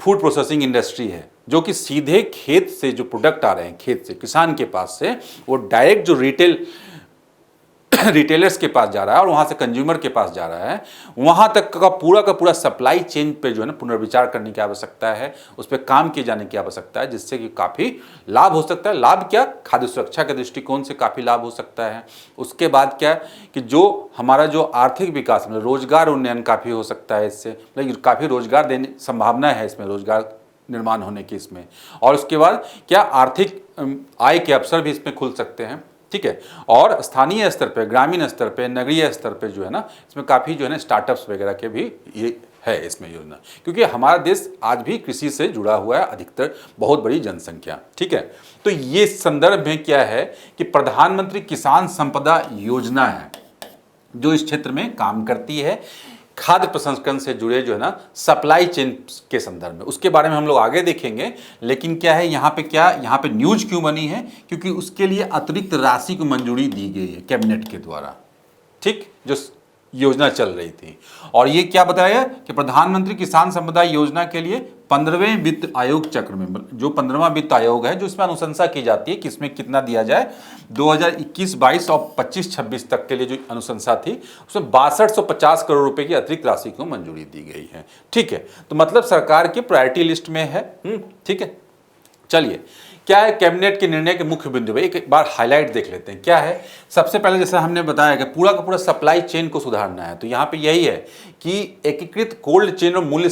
फूड प्रोसेसिंग इंडस्ट्री है, जो कि सीधे खेत से जो प्रोडक्ट आ रहे हैं, खेत से किसान के पास से, वो डायरेक्ट जो रिटेलर्स के पास जा रहा है और वहां से कंज्यूमर के पास जा रहा है, वहां तक का पूरा सप्लाई चेन पे जो है ना पुनर्विचार करने की आवश्यकता है, उस पर काम किए जाने की आवश्यकता है, जिससे कि काफ़ी लाभ हो सकता है। लाभ क्या, खाद्य सुरक्षा के दृष्टिकोण से काफ़ी लाभ हो सकता है। उसके बाद क्या कि जो हमारा जो आर्थिक विकास में रोजगार उन्नयन काफ़ी हो सकता है, इससे मतलब काफ़ी रोजगार देने संभावना है इसमें, रोजगार निर्माण होने की इसमें। और उसके बाद क्या आर्थिक आय के अवसर भी इसमें खुल सकते हैं। ठीक है, और स्थानीय स्तर पे, ग्रामीण स्तर पे, नगरीय स्तर पे जो है ना इसमें काफ़ी जो है ना स्टार्टअप्स वगैरह के भी ये है इसमें योजना, क्योंकि हमारा देश आज भी कृषि से जुड़ा हुआ है, अधिकतर बहुत बड़ी जनसंख्या। ठीक है, तो ये संदर्भ में क्या है कि प्रधानमंत्री किसान संपदा योजना है जो इस क्षेत्र में काम करती है, खाद्य प्रसंस्करण से जुड़े जो है ना सप्लाई चेन के संदर्भ में। उसके बारे में हम लोग आगे देखेंगे। लेकिन क्या है यहाँ पे, क्या यहाँ पे न्यूज क्यों बनी है, क्योंकि उसके लिए अतिरिक्त राशि को मंजूरी दी गई है कैबिनेट के द्वारा। ठीक, जो योजना चल रही थी, और ये क्या बताया कि प्रधानमंत्री किसान संपदा योजना के लिए 15वें वित्त आयोग चक्र में, जो 15वां वित्त आयोग है जो इसमें अनुशंसा की जाती है कि इसमें कितना दिया जाए, 2021-22 और 25-26 तक के लिए जो अनुशंसा थी उसमें 6250 करोड़ रुपए की अतिरिक्त राशि को मंजूरी दी गई है। ठीक है, तो मतलब सरकार की प्रायोरिटी लिस्ट में है। ठीक है, चलिए क्या है कैबिनेट के निर्णय के मुख्य बिंदु, एक बार हाईलाइट देख लेते हैं। क्या है, सबसे पहले जैसा हमने बताया कि पूरा का पूरा सप्लाई चेन को सुधारना है, तो यहाँ पे यही है कि एकीकृत कोल्ड चेन और मूल्य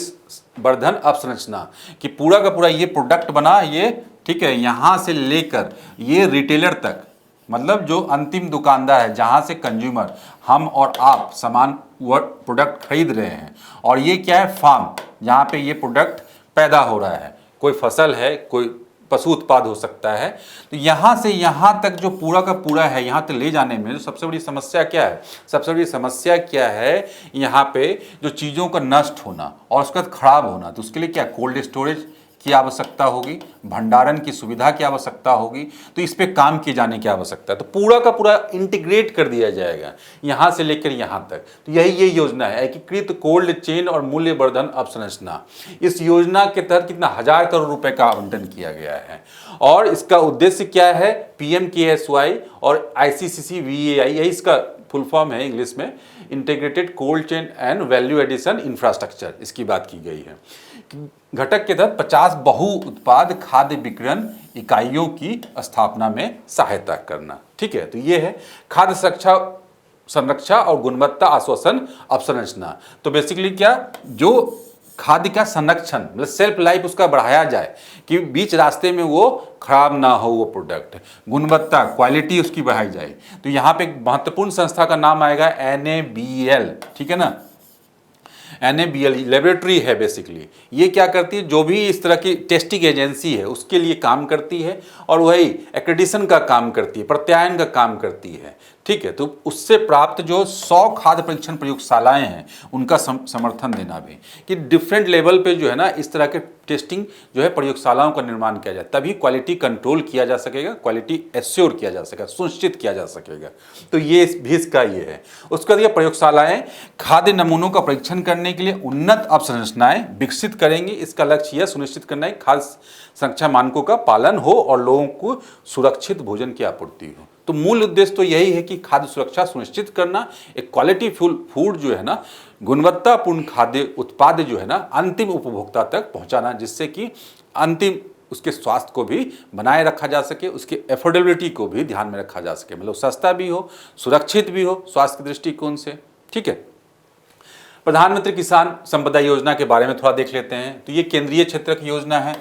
वर्धन अवसंरचना, कि पूरा का पूरा ये प्रोडक्ट बना, ये ठीक है, यहाँ से लेकर ये रिटेलर तक, मतलब जो अंतिम दुकानदार है, जहाँ से कंज्यूमर, हम और आप सामान प्रोडक्ट खरीद रहे हैं, और ये क्या है फार्म, जहाँ पे ये प्रोडक्ट पैदा हो रहा है, कोई फसल है, कोई पशु उत्पाद हो सकता है, तो यहाँ से यहाँ तक जो पूरा का पूरा है, यहाँ तक ले जाने में जो सबसे बड़ी समस्या क्या है, सबसे बड़ी समस्या क्या है, यहाँ पे जो चीज़ों का नष्ट होना और उसका खराब होना, तो उसके लिए क्या कोल्ड स्टोरेज की आवश्यकता होगी, भंडारण की सुविधा की आवश्यकता होगी, तो इस पे काम किए जाने की आवश्यकता है। तो पूरा का पूरा इंटीग्रेट कर दिया जाएगा यहाँ से लेकर यहाँ तक। तो यही ये योजना है, एकीकृत कोल्ड चेन और मूल्य वर्धन अवसंरचना। इस योजना के तहत कितना 1000 करोड़ रुपए का आवंटन किया गया है और इसका उद्देश्य क्या है, PMKSY और ICCCVAI, यही इसका फुल फॉर्म है इंग्लिश में, integrated cold chain and value addition infrastructure, इसकी बात की गई है। घटक के तहत 50 बहु उत्पाद खाद्य विकिरण इकाइयों की स्थापना में सहायता करना। ठीक है, तो ये है खाद्य सुरक्षा संरक्षा और गुणवत्ता आश्वासन अवसंरचना। तो बेसिकली क्या, जो खाद्य का संरक्षण मतलब सेल्फ लाइफ उसका बढ़ाया जाए कि बीच रास्ते में वो खराब ना हो वो प्रोडक्ट, गुणवत्ता क्वालिटी उसकी बढ़ाई जाए। तो यहाँ पे एक महत्वपूर्ण संस्था का नाम आएगा NABL, ठीक है ना। NABL लेबोरेटरी है बेसिकली। ये क्या करती है, जो भी इस तरह की टेस्टिंग एजेंसी है उसके लिए काम करती है और वही एक्रेडिशन का काम करती है, प्रत्यायन का काम करती है। ठीक है, तो उससे प्राप्त जो 100 खाद्य परीक्षण प्रयोगशालाएं हैं उनका समर्थन देना भी, कि डिफरेंट लेवल पे जो है ना इस तरह के टेस्टिंग जो है प्रयोगशालाओं का निर्माण किया जाए, तभी क्वालिटी कंट्रोल किया जा सकेगा, क्वालिटी एश्योर किया जा सकेगा, सुनिश्चित किया जा सकेगा। तो ये भी इसका ये है। उसका दिया प्रयोगशालाएं खाद्य नमूनों का परीक्षण करने के लिए उन्नत अवसंरचनाएं विकसित करेंगी। इसका लक्ष्य यह सुनिश्चित करना है खाद्य सुरक्षा मानकों का पालन हो और लोगों को सुरक्षित भोजन की आपूर्ति हो। तो मूल उद्देश्य तो यही है कि खाद्य सुरक्षा सुनिश्चित करना, एक क्वालिटी फूड जो है ना, गुणवत्तापूर्ण खाद्य उत्पाद जो है ना अंतिम उपभोक्ता तक पहुंचाना, जिससे कि अंतिम उसके स्वास्थ्य को भी बनाए रखा जा सके, उसके एफोर्डेबिलिटी को भी ध्यान में रखा जा सके, मतलब सस्ता भी हो, सुरक्षित भी हो स्वास्थ्य के दृष्टिकोण से। ठीक है, प्रधानमंत्री किसान संपदा योजना के बारे में थोड़ा देख लेते हैं। तो ये केंद्रीय क्षेत्र की योजना है,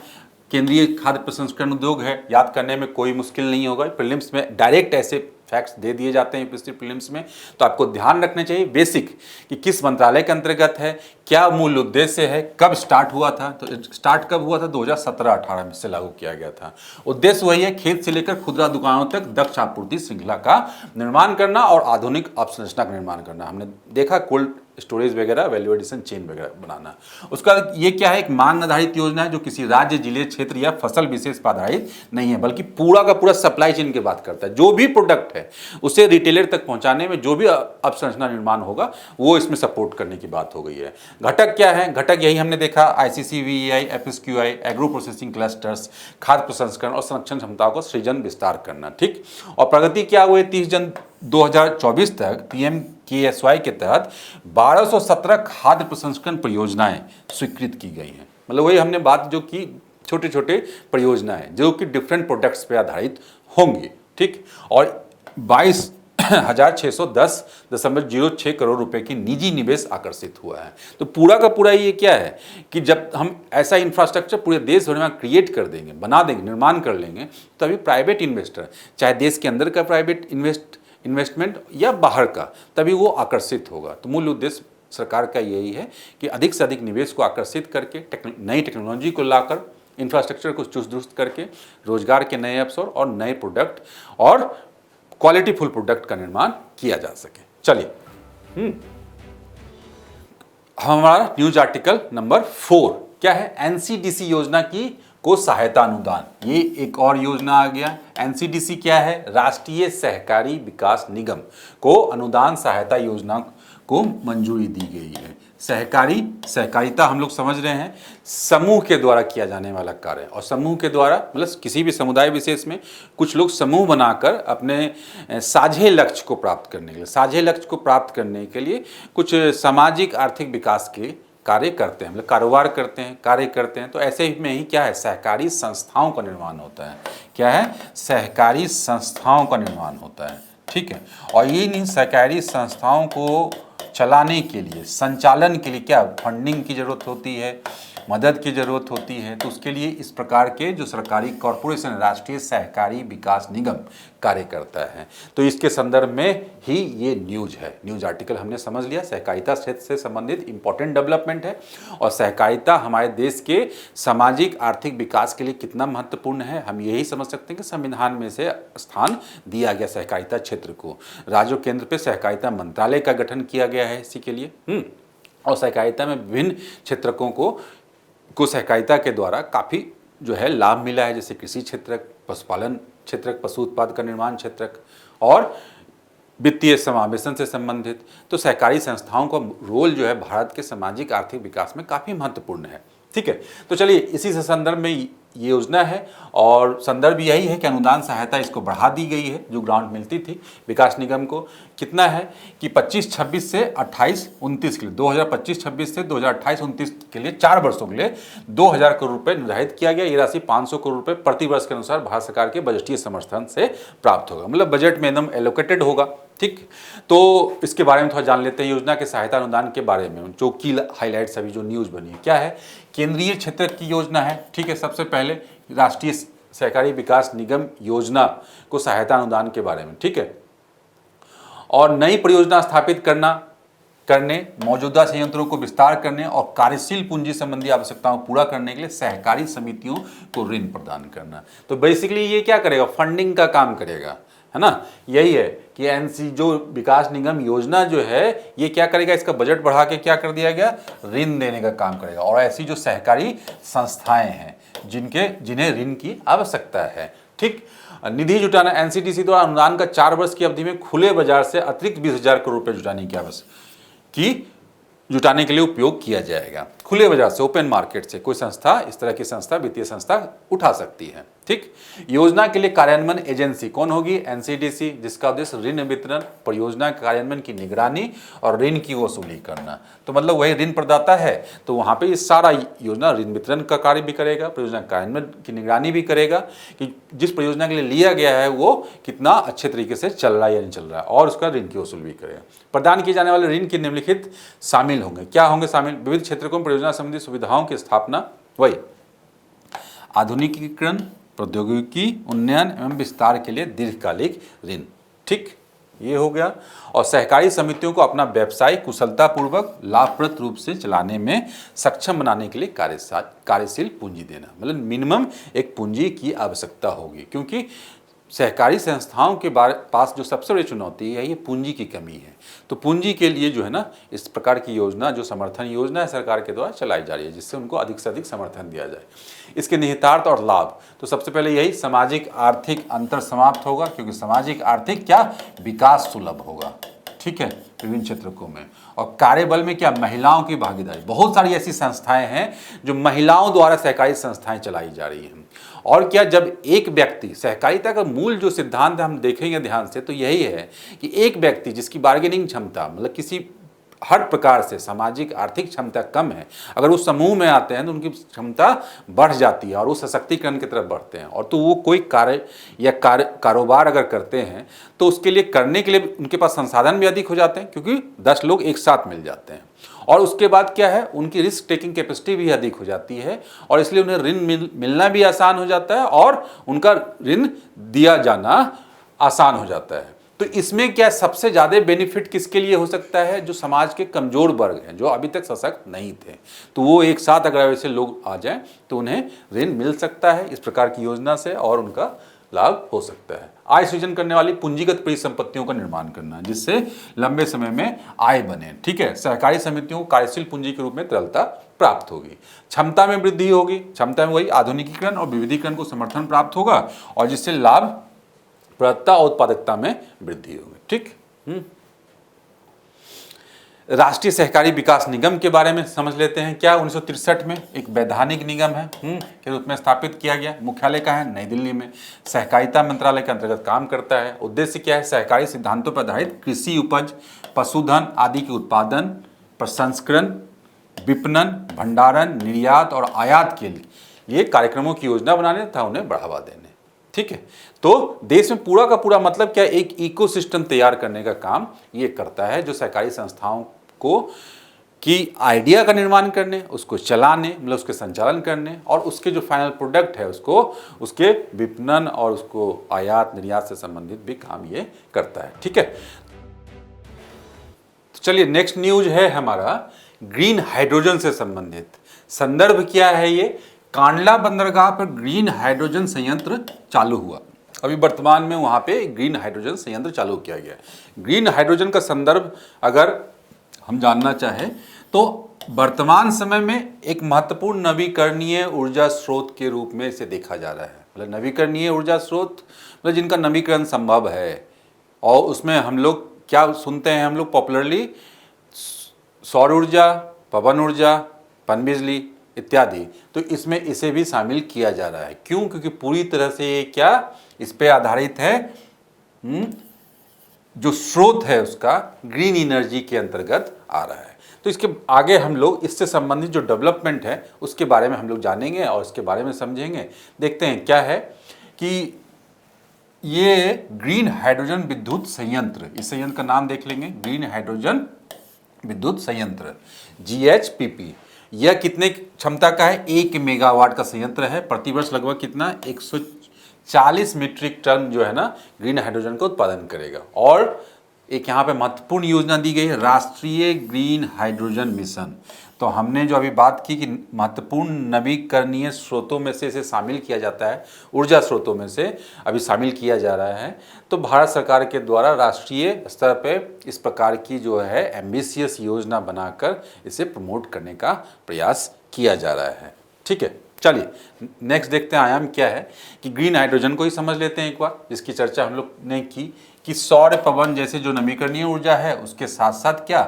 केंद्रीय खाद्य प्रसंस्करण उद्योग है, याद करने में कोई मुश्किल नहीं होगा। प्रीलिम्स में डायरेक्ट ऐसे फैक्ट्स दे दिए जाते हैं यूपीएससी प्रीलिम्स में, तो आपको ध्यान रखने चाहिए बेसिक कि किस मंत्रालय के अंतर्गत है, क्या मूल उद्देश्य है, कब स्टार्ट हुआ था। तो स्टार्ट कब हुआ था, 2017-18 में से लागू किया गया था। उद्देश्य वही है, खेत से लेकर खुदरा दुकानों तक दक्ष आपूर्ति श्रृंखला का निर्माण करना और आधुनिक अवसंरचना का निर्माण करना। हमने देखा कोल्ड स्टोरेज वगैरह, वैल्यू एडिशन चेन वगैरह बनाना। उसका ये क्या है, एक मांग आधारित योजना है जो किसी राज्य, जिले, क्षेत्र या फसल विशेष पर आधारित नहीं है, बल्कि पूरा का पूरा सप्लाई चेन की बात करता है। जो भी प्रोडक्ट है उसे रिटेलर तक पहुंचाने में जो भी अवसंरचना निर्माण होगा वो इसमें सपोर्ट करने की बात हो गई है। घटक क्या है, घटक यही हमने देखा, ICCVAI, FSQI, agro processing clusters, खाद्य प्रसंस्करण और संरक्षण क्षमताओं को सृजन विस्तार करना। ठीक, और प्रगति क्या हुई, 30 जन 2024 तक PMKSY के तहत 1217 खाद्य प्रसंस्करण परियोजनाएं स्वीकृत की गई हैं। मतलब वही हमने बात जो की, छोटे छोटे परियोजनाएं जो कि डिफरेंट प्रोडक्ट्स पे आधारित होंगी। ठीक, और 22,610.06 करोड़ रुपए की निजी निवेश आकर्षित हुआ है। तो पूरा का पूरा ये क्या है कि जब हम ऐसा इंफ्रास्ट्रक्चर पूरे देश भर में क्रिएट कर देंगे, बना देंगे, निर्माण कर लेंगे, तभी प्राइवेट इन्वेस्टर, चाहे देश के अंदर का प्राइवेट इन्वेस्टमेंट या बाहर का, तभी वो आकर्षित होगा। तो मूल उद्देश्य सरकार का यही है कि अधिक से अधिक निवेश को आकर्षित करके नई टेक्नोलॉजी को लाकर, इंफ्रास्ट्रक्चर को चुस्त दुरुस्त करके रोजगार के नए अवसर और नए प्रोडक्ट और क्वालिटी फुल प्रोडक्ट का निर्माण किया जा सके। चलिए, हमारा न्यूज आर्टिकल नंबर 4 क्या है, NCDC योजना की को सहायता अनुदान। ये एक और योजना आ गया। NCDC क्या है, राष्ट्रीय सहकारी विकास निगम को अनुदान सहायता योजना को मंजूरी दी गई है। सहकारिता हम लोग समझ रहे हैं, समूह के द्वारा किया जाने वाला कार्य, और समूह के द्वारा मतलब किसी भी समुदाय विशेष में कुछ लोग समूह बनाकर अपने साझे लक्ष्य को प्राप्त करने के लिए कुछ सामाजिक आर्थिक विकास के कार्य करते हैं, मतलब कारोबार करते हैं, कार्य करते हैं। तो ऐसे में ही क्या है, सहकारी संस्थाओं का निर्माण होता है। क्या है, सहकारी संस्थाओं का निर्माण होता है। ठीक है, और इन सहकारी संस्थाओं को चलाने के लिए, संचालन के लिए क्या फंडिंग की जरूरत होती है, मदद की जरूरत होती है। तो उसके लिए इस प्रकार के जो सरकारी कॉरपोरेशन, राष्ट्रीय सहकारी विकास निगम कार्य करता है। तो इसके संदर्भ में ही ये न्यूज है, न्यूज आर्टिकल हमने समझ लिया। सहकारिता क्षेत्र से संबंधित इंपॉर्टेंट डेवलपमेंट है और सहकारिता हमारे देश के सामाजिक आर्थिक विकास के लिए कितना महत्वपूर्ण है, हम यही समझ सकते हैं कि संविधान में से स्थान दिया गया सहकारिता क्षेत्र को। राज्य केंद्र पे सहकारिता मंत्रालय का गठन किया गया है इसी के लिए। और सहकारिता में विभिन्न क्षेत्रकों को को सहकारिता के द्वारा काफ़ी जो है लाभ मिला है, जैसे कृषि क्षेत्रक, पशुपालन क्षेत्रक, पशु उत्पाद का निर्माण क्षेत्रक और वित्तीय समावेशन से संबंधित। तो सहकारी संस्थाओं का रोल जो है भारत के सामाजिक आर्थिक विकास में काफ़ी महत्वपूर्ण है। ठीक है, तो चलिए इसी से संदर्भ में ये योजना है और संदर्भ यही है कि अनुदान सहायता इसको बढ़ा दी गई है, जो ग्रांट मिलती थी विकास निगम को। कितना है कि 25-26 से 28-29 के लिए, 2025-26 से 2028-29 के लिए 4 वर्षों के लिए 2000 करोड़ रुपए निर्धारित किया गया। ये राशि 500 करोड़ रुपए प्रति वर्ष के अनुसार भारत सरकार के बजटीय समर्थन से प्राप्त होगा, मतलब बजट में एकदम एलोकेटेड होगा। ठीक, तो इसके बारे में थोड़ा जान लेते हैं योजना के सहायता अनुदान के बारे में, जो की हाईलाइट्स अभी जो न्यूज़ बनी है। क्या है, केंद्रीय क्षेत्र की योजना है। ठीक है, सबसे पहले राष्ट्रीय सहकारी विकास निगम योजना को सहायता अनुदान के बारे में। ठीक है, और नई परियोजना स्थापित करने, मौजूदा संयंत्रों को विस्तार करने और कार्यशील पूंजी संबंधी आवश्यकताओं को पूरा करने के लिए सहकारी समितियों को ऋण प्रदान करना। तो बेसिकली ये क्या करेगा, फंडिंग का काम करेगा, है ना। यही है कि एनसी जो विकास निगम योजना जो है ये क्या करेगा, इसका बजट बढ़ा के क्या कर दिया गया, ऋण देने का काम करेगा। और ऐसी जो सहकारी संस्थाएं हैं जिन्हें ऋण की आवश्यकता है, ठीक, निधि जुटाना। एनसीडीसी द्वारा अनुदान का 4 वर्ष की अवधि में खुले बाजार से अतिरिक्त 20,000 करोड़ रुपए जुटाने के लिए उपयोग किया जाएगा। खुले बाजार से, ओपन मार्केट से कोई संस्था, इस तरह की संस्था, वित्तीय संस्था उठा सकती है। ठीक, योजना के लिए कार्यान्वयन एजेंसी कौन होगी, एनसीडीसी, जिसका उद्देश्य ऋण वितरण, परियोजना के कार्यान्वयन की निगरानी और ऋण की वसूली करना। तो मतलब वही ऋण प्रदाता है, तो वहाँ पे ये सारा योजना ऋण वितरण का कार्य भी करेगा, परियोजना कार्यान्वयन की निगरानी भी करेगा कि जिस परियोजना के लिए लिया गया है वो कितना अच्छे तरीके से चल रहा है या नहीं चल रहा है, और उसका ऋण की वसूल भी करेगा। प्रदान किए जाने वाले ऋण के निम्नलिखित शामिल होंगे। क्या होंगे शामिल, विविध क्षेत्रों में परियोजना संबंधी सुविधाओं की स्थापना, वही आधुनिकीकरण, प्रौद्योगिकी उन्नयन एवं विस्तार के लिए दीर्घकालिक ऋण। ठीक, ये हो गया। और सहकारी समितियों को अपना व्यवसाय कुशलतापूर्वक लाभप्रद रूप से चलाने में सक्षम बनाने के लिए कार्यशील पूंजी देना, मतलब मिनिमम एक पूंजी की आवश्यकता होगी, क्योंकि सहकारी संस्थाओं के पास जो सबसे बड़ी चुनौती है ये पूंजी की कमी है। तो पूंजी के लिए जो है ना, इस प्रकार की योजना, जो समर्थन योजना है सरकार के द्वारा चलाई जा रही है, जिससे उनको अधिक से अधिक समर्थन दिया जाए। इसके निहितार्थ और लाभ, तो सबसे पहले यही, सामाजिक आर्थिक अंतर समाप्त होगा, क्योंकि सामाजिक आर्थिक क्या, विकास सुलभ होगा। ठीक है, विभिन्न क्षेत्रों में। और कार्यबल में क्या, महिलाओं की भागीदारी। बहुत सारी ऐसी संस्थाएं हैं जो महिलाओं द्वारा सहकारी संस्थाएं चलाई जा रही हैं। और क्या, जब एक व्यक्ति, सहकारिता का मूल जो सिद्धांत हम देखेंगे ध्यान से, तो यही है कि एक व्यक्ति जिसकी बार्गेनिंग क्षमता, मतलब किसी हर प्रकार से सामाजिक आर्थिक क्षमता कम है, अगर उस समूह में आते हैं तो उनकी क्षमता बढ़ जाती है और वो सशक्तिकरण की तरफ बढ़ते हैं। और तो वो कोई कार्य या कारोबार अगर करते हैं तो उसके लिए करने के लिए उनके पास संसाधन भी अधिक हो जाते हैं, क्योंकि 10 लोग एक साथ मिल जाते हैं। और उसके बाद क्या है, उनकी रिस्क टेकिंग कैपेसिटी भी अधिक हो जाती है, और इसलिए उन्हें ऋण मिलना भी आसान हो जाता है और उनका ऋण दिया जाना आसान हो जाता है। तो इसमें क्या सबसे ज़्यादा बेनिफिट किसके लिए हो सकता है, जो समाज के कमज़ोर वर्ग हैं, जो अभी तक सशक्त नहीं थे, तो वो एक साथ अगर ऐसे लोग आ जाएं तो उन्हें ऋण मिल सकता है इस प्रकार की योजना से, और उनका लाभ हो सकता है। आय सृजन करने वाली पूंजीगत परिसंपत्तियों का निर्माण करना, जिससे लंबे समय में आय बने। ठीक है, सहकारी समितियों को कार्यशील पूंजी के रूप में तरलता प्राप्त होगी। क्षमता में वृद्धि होगी, क्षमता में वही आधुनिकीकरण और विविधीकरण को समर्थन प्राप्त होगा, और जिससे लाभ प्रदत्ता और उत्पादकता में वृद्धि होगी। ठीक, राष्ट्रीय सहकारी विकास निगम के बारे में समझ लेते हैं। क्या 1963 में एक वैधानिक निगम है के रूप में स्थापित किया गया। मुख्यालय कहाँ है, नई दिल्ली में। सहकारिता मंत्रालय के अंतर्गत काम करता है। उद्देश्य क्या है, सहकारी सिद्धांतों पर आधारित कृषि उपज, पशुधन आदि के उत्पादन, प्रसंस्करण, विपणन, भंडारण, निर्यात और आयात के लिए कार्यक्रमों की योजना बनाने तथा उन्हें बढ़ावा देने। ठीक है, तो देश में पूरा का पूरा मतलब क्या, एक इकोसिस्टम तैयार करने का काम ये करता है, जो सहकारी संस्थाओं को की आइडिया का निर्माण करने, उसको चलाने, मतलब उसके संचालन करने, और उसके जो फाइनल प्रोडक्ट है उसको, उसके विपणन और उसको आयात निर्यात से संबंधित भी काम ये करता है। ठीक है, तो चलिए नेक्स्ट न्यूज है हमारा ग्रीन हाइड्रोजन से संबंधित। संदर्भ क्या है, ये कांडला बंदरगाह पर ग्रीन हाइड्रोजन संयंत्र चालू हुआ। अभी वर्तमान में वहाँ पे ग्रीन हाइड्रोजन संयंत्र चालू किया गया है। ग्रीन हाइड्रोजन का संदर्भ अगर हम जानना चाहें तो वर्तमान समय में एक महत्वपूर्ण नवीकरणीय ऊर्जा स्रोत के रूप में इसे देखा जा रहा है। मतलब नवीकरणीय ऊर्जा स्रोत मतलब जिनका नवीकरण संभव है, और उसमें हम लोग क्या सुनते हैं, हम लोग पॉपुलरली सौर ऊर्जा, पवन ऊर्जा, पनबिजली इत्यादि। तो इसमें इसे भी शामिल किया जा रहा है। क्यों? क्योंकि पूरी तरह से ये क्या इस पे आधारित है, जो स्रोत है उसका ग्रीन एनर्जी के अंतर्गत आ रहा है। तो इसके आगे हम लोग इससे संबंधित जो डेवलपमेंट है उसके बारे में हम लोग जानेंगे और इसके बारे में समझेंगे। देखते हैं क्या है कि ये ग्रीन हाइड्रोजन विद्युत संयंत्र, इस संयंत्र का नाम देख लेंगे, ग्रीन हाइड्रोजन विद्युत संयंत्र GHPP। यह कितने क्षमता का है? 1 मेगावाट का संयंत्र है। प्रतिवर्ष लगभग कितना? 140 मीट्रिक टन जो है ना ग्रीन हाइड्रोजन का उत्पादन करेगा। और एक यहाँ पे महत्वपूर्ण योजना दी गई है, राष्ट्रीय ग्रीन हाइड्रोजन मिशन। तो हमने जो अभी बात की कि महत्वपूर्ण नवीकरणीय स्रोतों में से इसे शामिल किया जाता है, ऊर्जा स्रोतों में से अभी शामिल किया जा रहा है। तो भारत सरकार के द्वारा राष्ट्रीय स्तर पे इस प्रकार की जो है एम्बिशियस योजना बनाकर इसे प्रमोट करने का प्रयास किया जा रहा है। ठीक है, चलिए नेक्स्ट देखते हैं आयाम क्या है कि ग्रीन हाइड्रोजन को ही समझ लेते हैं एक बार, जिसकी चर्चा हम लोग ने की कि सौर पवन जैसे जो नवीकरणीय ऊर्जा है उसके साथ साथ क्या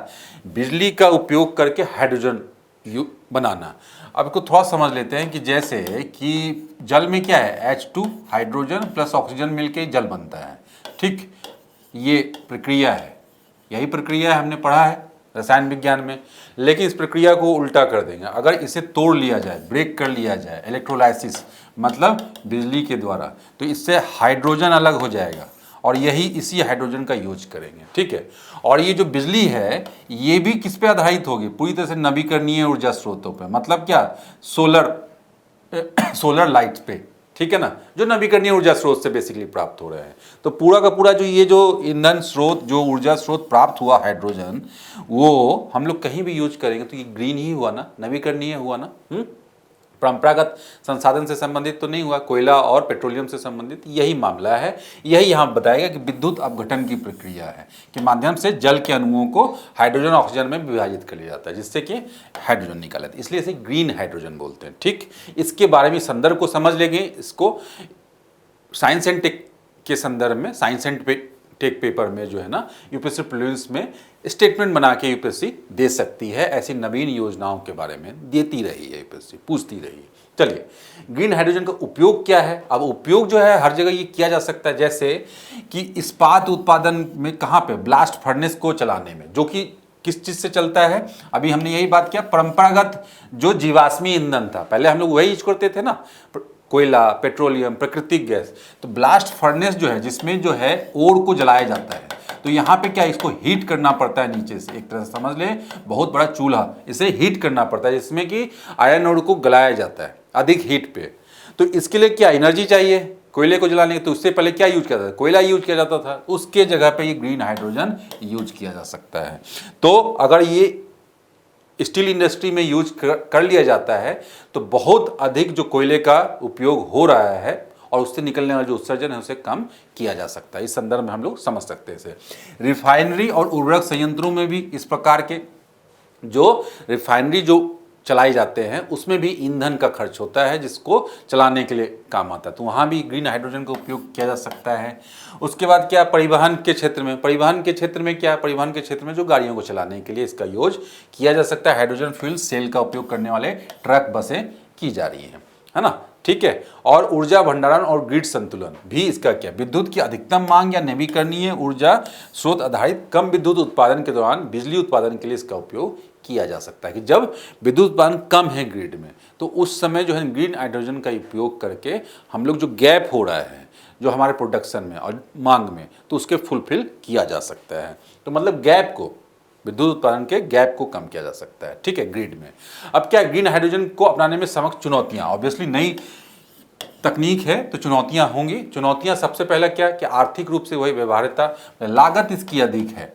बिजली का उपयोग करके हाइड्रोजन बनाना। अब इसको थोड़ा समझ लेते हैं कि जैसे कि जल में क्या है, H2 हाइड्रोजन प्लस ऑक्सीजन मिलके जल बनता है। ठीक, ये प्रक्रिया है, यही प्रक्रिया हमने पढ़ा है रसायन विज्ञान में। लेकिन इस प्रक्रिया को उल्टा कर देंगे, अगर इसे तोड़ लिया जाए, ब्रेक कर लिया जाए, इलेक्ट्रोलाइसिस मतलब बिजली के द्वारा, तो इससे हाइड्रोजन अलग हो जाएगा और यही इसी हाइड्रोजन का यूज करेंगे। ठीक है, और ये जो बिजली है ये भी किस पे आधारित होगी? पूरी तरह से नवीकरणीय ऊर्जा स्रोतों पे। मतलब क्या? सोलर लाइट्स पे। ठीक है ना, जो नवीकरणीय ऊर्जा स्रोत से बेसिकली प्राप्त हो रहे हैं। तो पूरा का पूरा जो ये जो ईंधन स्रोत, जो ऊर्जा स्रोत प्राप्त हुआ हाइड्रोजन, वो हम लोग कहीं भी यूज करेंगे तो ये ग्रीन ही हुआ ना, नवीकरणीय हुआ ना। परंपरागत संसाधन से संबंधित तो नहीं हुआ, कोयला और पेट्रोलियम से संबंधित यही मामला है। यही यहाँ बताएगा कि विद्युत अपघटन की प्रक्रिया है के माध्यम से जल के अणुओं को हाइड्रोजन ऑक्सीजन में विभाजित कर लिया जाता है, जिससे कि हाइड्रोजन निकाला जाता है। इसलिए इसे ग्रीन हाइड्रोजन बोलते हैं। ठीक, इसके बारे में संदर्भ को समझ लेंगे। इसको साइंस एंड टेक के संदर्भ में, साइंस एंड टेक पेपर में जो है ना यूपीएससी प्रीलिम्स में स्टेटमेंट बना के यूपीएससी दे सकती है। ऐसी नवीन योजनाओं के बारे में देती रही है यूपीएससी, पूछती रही है। चलिए, ग्रीन हाइड्रोजन का उपयोग क्या है? अब उपयोग जो है हर जगह ये किया जा सकता है, जैसे कि इस्पात उत्पादन में, कहाँ पे? ब्लास्ट फर्नेस को चलाने में, जो कि किस चीज़ से चलता है? अभी हमने यही बात किया, परंपरागत जो जीवाश्मी ईंधन था, पहले हम लोग वही यूज करते थे ना, कोयला, पेट्रोलियम, प्राकृतिक गैस। तो ब्लास्ट फर्नेस जो है, जिसमें जो है ओर को जलाया जाता है, तो यहाँ पे क्या, इसको हीट करना पड़ता है नीचे से। एक तरह से समझ लें बहुत बड़ा चूल्हा, इसे हीट करना पड़ता है, जिसमें कि आयरन ओर को गलाया जाता है अधिक हीट पे। तो इसके लिए क्या एनर्जी चाहिए कोयले को जलाने की? तो उससे पहले क्या यूज किया जाता था? कोयला यूज किया जाता था। उसके जगह पे ये ग्रीन हाइड्रोजन यूज किया जा सकता है। तो अगर ये स्टील इंडस्ट्री में यूज कर लिया जाता है तो बहुत अधिक जो कोयले का उपयोग हो रहा है और उससे निकलने वाला जो उत्सर्जन है उसे कम किया जा सकता है। इस संदर्भ में हम लोग समझ सकते हैं इसे। रिफाइनरी और उर्वरक संयंत्रों में भी इस प्रकार के जो रिफाइनरी जो चलाए जाते हैं उसमें भी ईंधन का खर्च होता है, जिसको चलाने के लिए काम आता है। तो वहाँ भी ग्रीन हाइड्रोजन का उपयोग किया जा सकता है। उसके बाद क्या, परिवहन के क्षेत्र में, परिवहन के क्षेत्र में क्या, परिवहन के क्षेत्र में जो गाड़ियों को चलाने के लिए इसका यूज किया जा सकता है। हाइड्रोजन फ्यूल सेल का उपयोग करने वाले ट्रक, बसें की जा रही हैं, है ना। ठीक है, और ऊर्जा भंडारण और ग्रिड संतुलन भी इसका क्या, विद्युत की अधिकतम मांग या नवीकरणीय ऊर्जा स्रोत आधारित कम विद्युत उत्पादन के दौरान बिजली उत्पादन के लिए इसका उपयोग किया जा सकता है। कि जब विद्युत उत्पादन कम है ग्रिड में, तो उस समय जो है ग्रीन हाइड्रोजन का उपयोग करके हम लोग जो गैप हो रहा है जो हमारे प्रोडक्शन में और मांग में, तो उसके फुलफिल किया जा सकता है। तो मतलब गैप को, विद्युत उत्पादन के गैप को कम किया जा सकता है। ठीक है, ग्रिड में। अब क्या, ग्रीन हाइड्रोजन को अपनाने में समक्ष चुनौतियां, ऑब्वियसली नई तकनीक है तो चुनौतियां होंगी। चुनौतियां सबसे पहला क्या कि आर्थिक रूप से वही व्यवहार्यता, लागत इसकी अधिक है।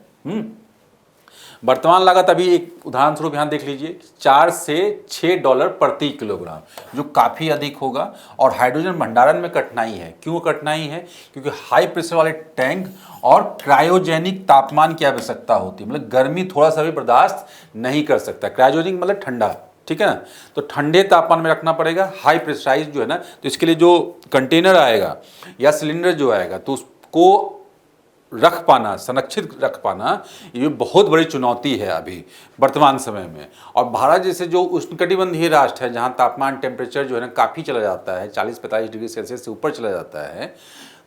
वर्तमान लागत अभी एक उदाहरण स्वरूप यहाँ देख लीजिए, 4 से 6 डॉलर प्रति किलोग्राम, जो काफ़ी अधिक होगा। और हाइड्रोजन भंडारण में कठिनाई है। क्यों कठिनाई है? क्योंकि हाई प्रेशर वाले टैंक और क्रायोजेनिक तापमान की आवश्यकता होती है, मतलब गर्मी थोड़ा सा भी बर्दाश्त नहीं कर सकता। क्रायोजेनिक मतलब ठंडा, ठीक है ना, तो ठंडे तापमान में रखना पड़ेगा, हाई प्रेशराइज जो है ना। तो इसके लिए जो कंटेनर आएगा या सिलेंडर जो आएगा, तो उसको रख पाना, संरक्षित रख पाना, ये बहुत बड़ी चुनौती है अभी वर्तमान समय में। और भारत जैसे जो उष्णकटिबंधीय राष्ट्र है, जहाँ तापमान टेम्परेचर जो है ना काफ़ी चला जाता है, 40-45 डिग्री सेल्सियस से ऊपर चला जाता है,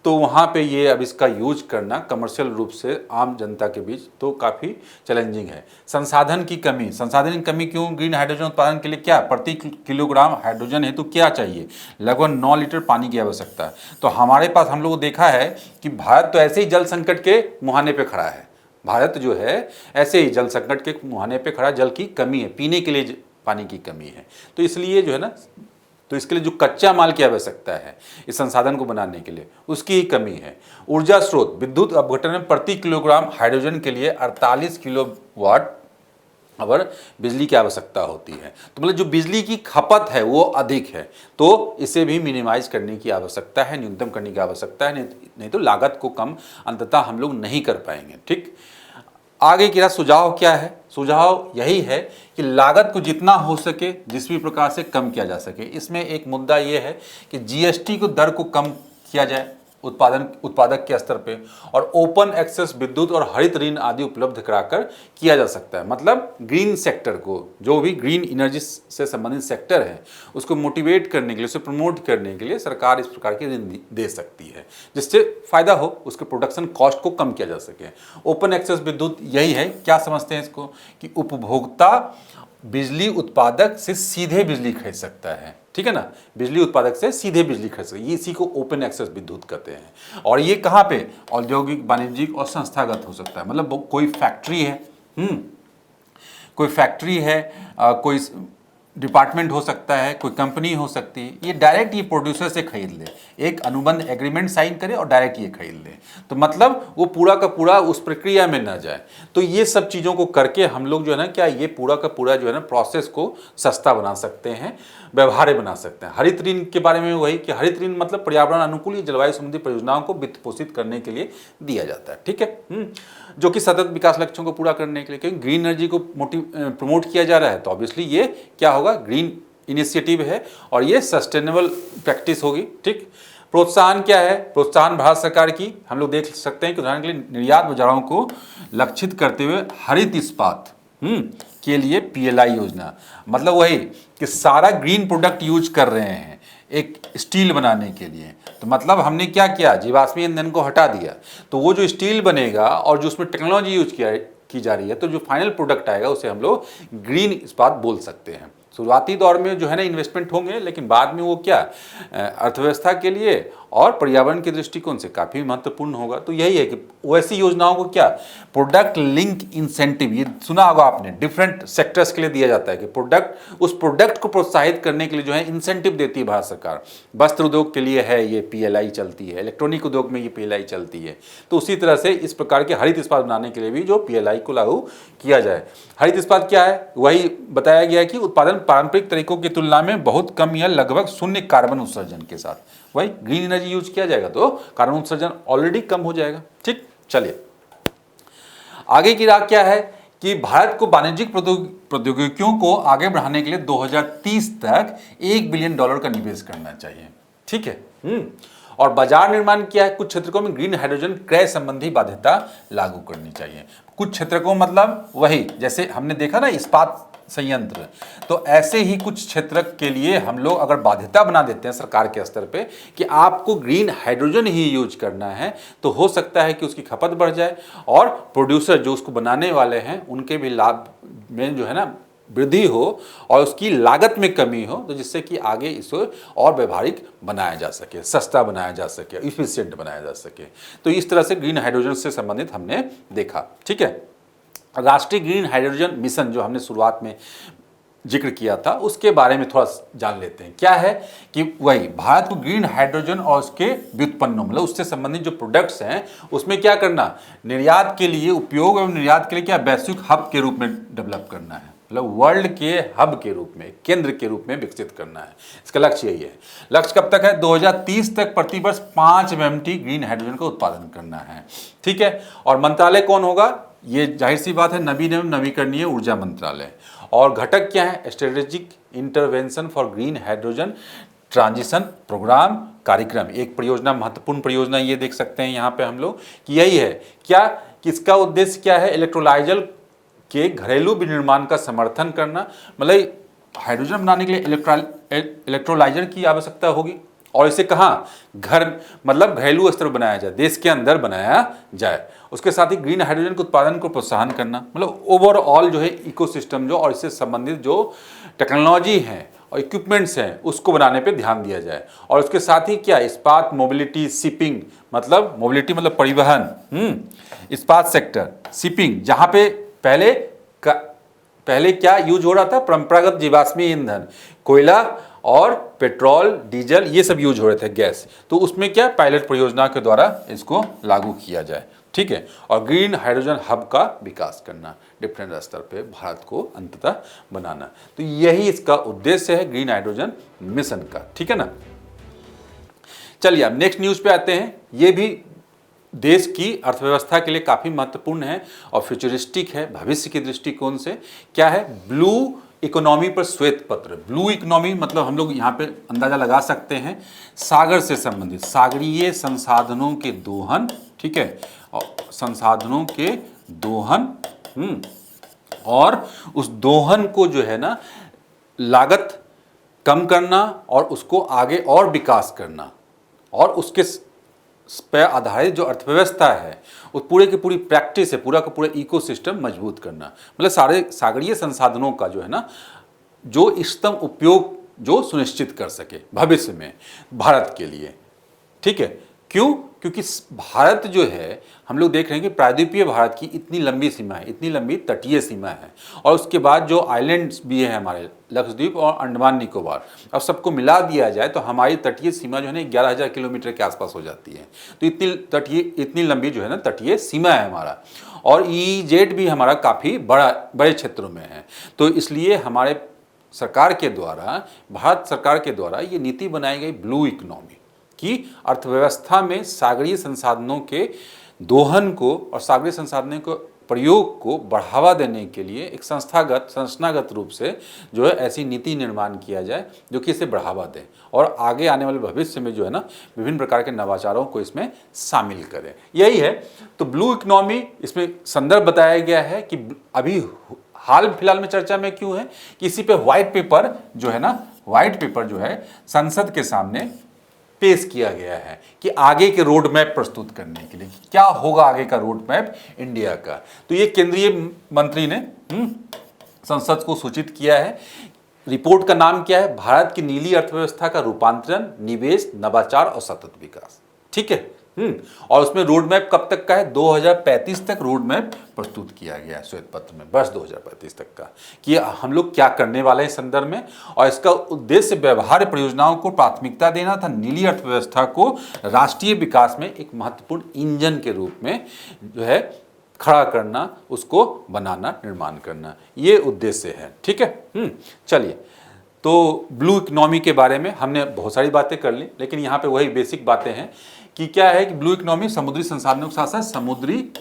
तो वहाँ पे ये अब इसका यूज करना कमर्शियल रूप से आम जनता के बीच तो काफ़ी चैलेंजिंग है। संसाधन की कमी क्यों? ग्रीन हाइड्रोजन उत्पादन के लिए क्या प्रति किलोग्राम हाइड्रोजन हेतु क्या चाहिए? लगभग 9 लीटर पानी की आवश्यकता है। तो हमारे पास हम लोगों को देखा है कि भारत तो ऐसे ही जल संकट के मुहाने पे खड़ा है। भारत जो है ऐसे ही जल संकट के मुहाने पे खड़ा, जल की कमी है, पीने के लिए पानी की कमी है। तो इसलिए जो है ना, तो इसके लिए जो कच्चा माल की आवश्यकता है इस संसाधन को बनाने के लिए, उसकी ही कमी है। ऊर्जा स्रोत, विद्युत अपघटन में प्रति किलोग्राम हाइड्रोजन के लिए 48 किलोवाट आवर बिजली की आवश्यकता होती है। तो मतलब जो बिजली की खपत है वो अधिक है, तो इसे भी मिनिमाइज करने की आवश्यकता है, न्यूनतम करने की आवश्यकता है, नहीं तो लागत को कम अंततः हम लोग नहीं कर पाएंगे। ठीक, आगे क्या सुझाव क्या है? सुझाव यही है कि लागत को जितना हो सके जिस भी प्रकार से कम किया जा सके। इसमें एक मुद्दा ये है कि जीएसटी को दर को कम किया जाए उत्पादक के स्तर पे, और ओपन एक्सेस विद्युत और हरित ऋण आदि उपलब्ध कराकर किया जा सकता है। मतलब ग्रीन सेक्टर को, जो भी ग्रीन एनर्जी से संबंधित सेक्टर है, उसको मोटिवेट करने के लिए, उसे प्रमोट करने के लिए सरकार इस प्रकार के ऋण दे सकती है, जिससे फायदा हो, उसके प्रोडक्शन कॉस्ट को कम किया जा सके। ओपन एक्सेस विद्युत यही है, क्या समझते हैं इसको, कि उपभोक्ता बिजली उत्पादक से सीधे बिजली खरीद सकता है। ठीक है ना, बिजली उत्पादक से सीधे बिजली खरीद सकते हैं, इसी को ओपन एक्सेस विद्युत कहते हैं। और ये कहाँ पे? औद्योगिक, वाणिज्यिक और संस्थागत हो सकता है। मतलब कोई फैक्ट्री है, कोई डिपार्टमेंट हो सकता है, कोई कंपनी हो सकती है, ये डायरेक्ट ये प्रोड्यूसर से खरीद ले, एक अनुबंध एग्रीमेंट साइन करे और डायरेक्ट ये खरीद ले। तो मतलब वो पूरा का पूरा उस प्रक्रिया में ना जाए। तो ये सब चीज़ों को करके हम लोग जो है ना, क्या ये पूरा का पूरा जो है ना प्रोसेस को सस्ता बना सकते हैं, व्यवहार्य बना सकते हैं। हरित ऋण के बारे में वही कि हरित ऋण मतलब पर्यावरण अनुकूल जलवायु संबंधी परियोजनाओं को वित्त पोषित करने के लिए दिया जाता है। ठीक है, जो कि सतत विकास लक्ष्यों को पूरा करने के लिए, क्योंकि ग्रीन एनर्जी को प्रमोट किया जा रहा है, तो ऑब्वियसली ये क्या होगा, ग्रीन इनिशिएटिव है और ये सस्टेनेबल प्रैक्टिस होगी। ठीक, प्रोत्साहन क्या है? प्रोत्साहन भारत सरकार की हम लोग देख सकते हैं कि उदाहरण के लिए निर्यात बाजारों को लक्षित करते हुए हरित इस्पात के लिए पीएलआई योजना, मतलब वही कि सारा ग्रीन प्रोडक्ट यूज कर रहे हैं एक स्टील बनाने के लिए। तो मतलब हमने क्या किया, जीवाश्मी ईंधन को हटा दिया, तो वो जो स्टील बनेगा और जो उसमें टेक्नोलॉजी यूज की जा रही है, तो जो फाइनल प्रोडक्ट आएगा उसे हम लोग ग्रीन इस्पात बोल सकते हैं। शुरुआती दौर में जो है ना इन्वेस्टमेंट होंगे, लेकिन बाद में वो क्या अर्थव्यवस्था के लिए और पर्यावरण के दृष्टिकोण से काफ़ी महत्वपूर्ण होगा। तो यही है कि वैसी योजनाओं को क्या प्रोडक्ट लिंक इंसेंटिव, ये सुना होगा आपने, डिफरेंट सेक्टर्स के लिए दिया जाता है कि उस प्रोडक्ट को प्रोत्साहित करने के लिए जो है इंसेंटिव देती है भारत सरकार। वस्त्र उद्योग के लिए है ये पीएलआई चलती है, इलेक्ट्रॉनिक उद्योग में ये पीएलआई चलती है। तो उसी तरह से इस प्रकार के हरित इस्पात बनाने के लिए भी जो पीएलआई को लागू किया जाए। हरित इस्पात क्या है? वही बताया गया कि उत्पादन पारंपरिक तरीकों की तुलना में बहुत कम या लगभग शून्य कार्बन उत्सर्जन के साथ, वही ग्रीन एनर्जी यूज किया जाएगा तो कार्बन उत्सर्जन ऑलरेडी कम हो जाएगा। ठीक, चलिए आगे की राह क्या है कि भारत को वाणिज्यिक प्रौद्योगिकियों को आगे बढ़ाने के लिए 2030 तक $1 बिलियन का निवेश करना चाहिए। ठीक है, और बाजार निर्माण किया है, कुछ क्षेत्रों में ग्रीन हाइड्रोजन क्रय संबंधी बाध्यता लागू करनी चाहिए। कुछ क्षेत्रों मतलब वही जैसे हमने देखा ना इस्पात संयंत्र, तो ऐसे ही कुछ क्षेत्र के लिए हम लोग अगर बाध्यता बना देते हैं सरकार के स्तर पे कि आपको ग्रीन हाइड्रोजन ही यूज करना है, तो हो सकता है कि उसकी खपत बढ़ जाए और प्रोड्यूसर जो उसको बनाने वाले हैं उनके भी लाभ में जो है ना वृद्धि हो और उसकी लागत में कमी हो, तो जिससे कि आगे इसे और व्यवहारिक बनाया जा सके, सस्ता बनाया जा सके, इफिशिएंट बनाया जा सके। तो इस तरह से ग्रीन हाइड्रोजन से संबंधित हमने देखा। ठीक है, राष्ट्रीय ग्रीन हाइड्रोजन मिशन जो हमने शुरुआत में जिक्र किया था उसके बारे में थोड़ा जान लेते हैं। क्या है कि वही भारत को ग्रीन हाइड्रोजन और उसके व्युत्पन्नों मतलब उससे संबंधित जो प्रोडक्ट्स हैं उसमें क्या करना, निर्यात के लिए उपयोग और निर्यात के लिए क्या वैश्विक हब के रूप में डेवलप करना है, मतलब वर्ल्ड के हब के रूप में, केंद्र के रूप में विकसित करना है। इसका लक्ष्य यही है। लक्ष्य कब तक है? 2030 तक प्रति वर्ष 5 MMT ग्रीन हाइड्रोजन का उत्पादन करना है। ठीक है। और मंत्रालय कौन होगा? ये जाहिर सी बात है नवीन एवं नवीकरणीय ऊर्जा मंत्रालय। और घटक क्या है? Strategic intervention for green hydrogen transition programme कार्यक्रम। एक परियोजना, महत्वपूर्ण परियोजना ये देख सकते हैं यहाँ पे हम लोग कि यही है क्या, किसका उद्देश्य क्या है? इलेक्ट्रोलाइजर के घरेलू विनिर्माण का समर्थन करना, मतलब हाइड्रोजन बनाने के लिए इलेक्ट्रोलाइजर की आवश्यकता होगी और इसे कहाँ, घर मतलब घरेलू स्तर पर बनाया जाए, देश के अंदर बनाया जाए। उसके साथ ही ग्रीन हाइड्रोजन के उत्पादन को प्रोत्साहन करना, मतलब ओवरऑल जो है इकोसिस्टम जो और इससे संबंधित जो टेक्नोलॉजी है और इक्विपमेंट्स हैं उसको बनाने पे ध्यान दिया जाए। और उसके साथ ही क्या, इस्पात, मोबिलिटी, शिपिंग, मतलब मोबिलिटी मतलब परिवहन, इस्पात सेक्टर, शिपिंग, जहाँ पे पहले क्या यूज हो रहा था? परंपरागत जीवाश्मीय ईंधन, कोयला और पेट्रोल, डीजल, ये सब यूज हो रहे थे, गैस। तो उसमें क्या पायलट परियोजना के द्वारा इसको लागू किया जाए। ठीक है। और ग्रीन हाइड्रोजन हब का विकास करना, डिफरेंट स्तर पे भारत को अंततः बनाना। तो यही इसका उद्देश्य है ग्रीन हाइड्रोजन मिशन का। ठीक है ना। चलिए अब नेक्स्ट न्यूज पे आते हैं। ये भी देश की अर्थव्यवस्था के लिए काफ़ी महत्वपूर्ण है और फ्यूचरिस्टिक है, भविष्य के दृष्टिकोण से। क्या है? ब्लू इकोनॉमी पर श्वेत पत्र। ब्लू इकोनॉमी मतलब हम लोग यहाँ पे अंदाजा लगा सकते हैं सागर से संबंधित, सागरीय संसाधनों के दोहन, ठीक है, और संसाधनों के दोहन और उस दोहन को जो है ना लागत कम करना और उसको आगे और विकास करना और उसके पे आधारित जो अर्थव्यवस्था है उस पूरे की पूरी प्रैक्टिस है, पूरा का पूरा इकोसिस्टम मजबूत करना, मतलब सारे सागरीय संसाधनों का जो है ना जो इष्टतम उपयोग जो सुनिश्चित कर सके भविष्य में भारत के लिए। ठीक है। क्यों? क्योंकि भारत जो है हम लोग देख रहे हैं कि प्रायद्वीपीय भारत की इतनी लंबी सीमा है, इतनी लंबी तटीय सीमा है और उसके बाद जो आइलैंड्स भी है हमारे लक्षद्वीप और अंडमान निकोबार, अब सबको मिला दिया जाए तो हमारी तटीय सीमा जो है ना 11,000 किलोमीटर के आसपास हो जाती है। तो इतनी लंबी जो है ना तटीय सीमा है हमारा। और EEZ भी हमारा काफ़ी बड़े क्षेत्रों में है। तो इसलिए हमारे सरकार के द्वारा, भारत सरकार के द्वारा ये नीति बनाई गई ब्लू इकोनॉमी की अर्थव्यवस्था में सागरीय संसाधनों के दोहन को और सागरीय संसाधनों को प्रयोग को बढ़ावा देने के लिए एक संस्थागत रूप से जो है ऐसी नीति निर्माण किया जाए जो कि इसे बढ़ावा दे और आगे आने वाले भविष्य में जो है ना विभिन्न प्रकार के नवाचारों को इसमें शामिल करें। यही है। तो ब्लू इकोनॉमी इसमें संदर्भ बताया गया है कि अभी हाल फिलहाल में चर्चा में क्यों है कि इसी पे व्हाइट पेपर जो है संसद के सामने पेश किया गया है कि आगे के रोड मैप प्रस्तुत करने के लिए क्या होगा आगे का रोड मैप इंडिया का। तो ये केंद्रीय मंत्री ने संसद को सूचित किया है। रिपोर्ट का नाम क्या है? भारत की नीली अर्थव्यवस्था का रूपांतरण, निवेश, नवाचार और सतत विकास। ठीक है। और उसमें रोड मैप कब तक का है? 2035 तक रोड मैप प्रस्तुत किया गया है श्वेत पत्र में, वर्ष 2035 तक का, कि हम लोग क्या करने वाले हैं इस संदर्भ में। और इसका उद्देश्य व्यवहार्य परियोजनाओं को प्राथमिकता देना था, नीली अर्थव्यवस्था को राष्ट्रीय विकास में एक महत्वपूर्ण इंजन के रूप में जो है खड़ा करना, उसको बनाना, निर्माण करना, ये उद्देश्य है। ठीक है। चलिए, तो ब्लू इकोनॉमी के बारे में हमने बहुत सारी बातें कर ली, लेकिन यहाँ पे वही बेसिक बातें हैं कि क्या है कि ब्लू इकोनॉमी समुद्री संसाधनों के साथ साथ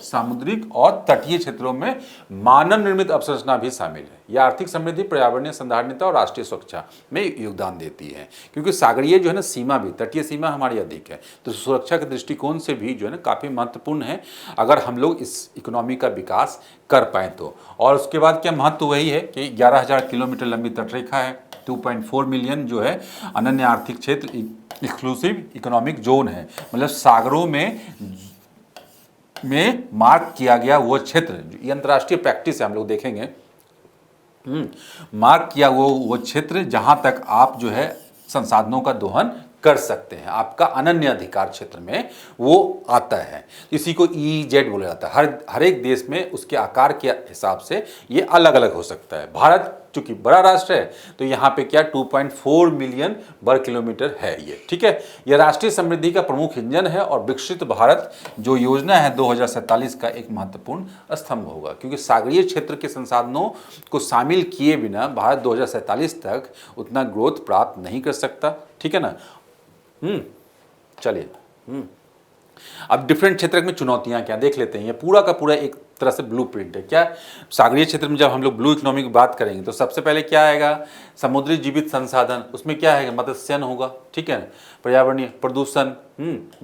सामुद्रिक और तटीय क्षेत्रों में मानव निर्मित अवसंरचना भी शामिल है। यह आर्थिक समृद्धि, पर्यावरणीय संधारणीयता और राष्ट्रीय सुरक्षा में योगदान देती है, क्योंकि सागरीय जो है ना सीमा भी, तटीय सीमा हमारी अधिक है, तो सुरक्षा के दृष्टिकोण से भी जो है ना काफ़ी महत्वपूर्ण है अगर हम लोग इस इकोनॉमी का विकास कर पाएँ तो। और उसके बाद क्या महत्व वही है कि 11,000 किलोमीटर लंबी तटरेखा है, 2.4 मिलियन जो है अनन्य आर्थिक क्षेत्र, एक्सक्लूसिव इकोनॉमिक जोन है, मतलब सागरों में मार्क किया गया वो क्षेत्र, ये अंतर्राष्ट्रीय प्रैक्टिस है, हम लोग देखेंगे, मार्क किया वो क्षेत्र जहां तक आप जो है संसाधनों का दोहन कर सकते हैं, आपका अनन्य अधिकार क्षेत्र में वो आता है। इसी को EEZ बोला जाता है। हर एक देश में उसके आकार के हिसाब से ये अलग अलग हो सकता है। भारत चूंकि बड़ा राष्ट्र है तो यहाँ पे क्या 2.4 मिलियन वर्ग किलोमीटर है ये, ठीक है। यह राष्ट्रीय समृद्धि का प्रमुख इंजन है और विकसित भारत जो योजना है 2047 का एक महत्वपूर्ण स्तंभ होगा, क्योंकि सागरीय क्षेत्र के संसाधनों को शामिल किए बिना भारत 2047 तक उतना ग्रोथ प्राप्त नहीं कर सकता, ठीक है ना। चलिए अब डिफरेंट क्षेत्र में चुनौतियां क्या देख लेते हैं। ये पूरा का पूरा एक तरह से ब्लूप्रिंट है। क्या सागरीय क्षेत्र में जब हम लोग ब्लू इकोनॉमी की बात करेंगे तो सबसे पहले क्या आएगा, समुद्री जीवित संसाधन, उसमें क्या है, मत्स्यन होगा, ठीक है। पर्यावरणीय प्रदूषण,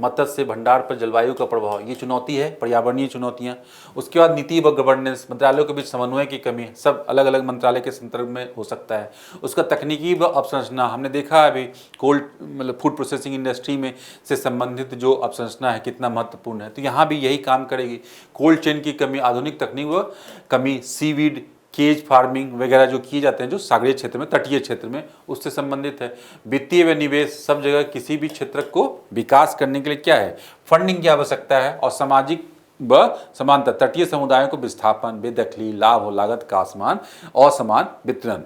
मत्स्य भंडार पर जलवायु का प्रभाव, ये चुनौती है, पर्यावरणीय चुनौतियां। उसके बाद नीति व गवर्नेंस, मंत्रालयों के बीच समन्वय की कमी, सब अलग अलग मंत्रालय के संदर्भ में हो सकता है। उसका तकनीकी व अवसंरचना, हमने देखा अभी कोल्ड मतलब फूड प्रोसेसिंग इंडस्ट्री में से संबंधित जो अवसंरचना है कितना महत्वपूर्ण है, तो यहाँ भी यही काम करेगी। कोल्ड चेन की कमी, आधुनिक तकनीक व कमी, सीवीड, केज फार्मिंग वगैरह जो किए जाते हैं जो सागरीय क्षेत्र में, तटीय क्षेत्र में, उससे संबंधित है। वित्तीय व निवेश, सब जगह किसी भी क्षेत्र को विकास करने के लिए क्या है, फंडिंग की आवश्यकता है। और सामाजिक व समानता, तटीय समुदायों को विस्थापन, बेदखली, लाभ और लागत का असमान वितरण।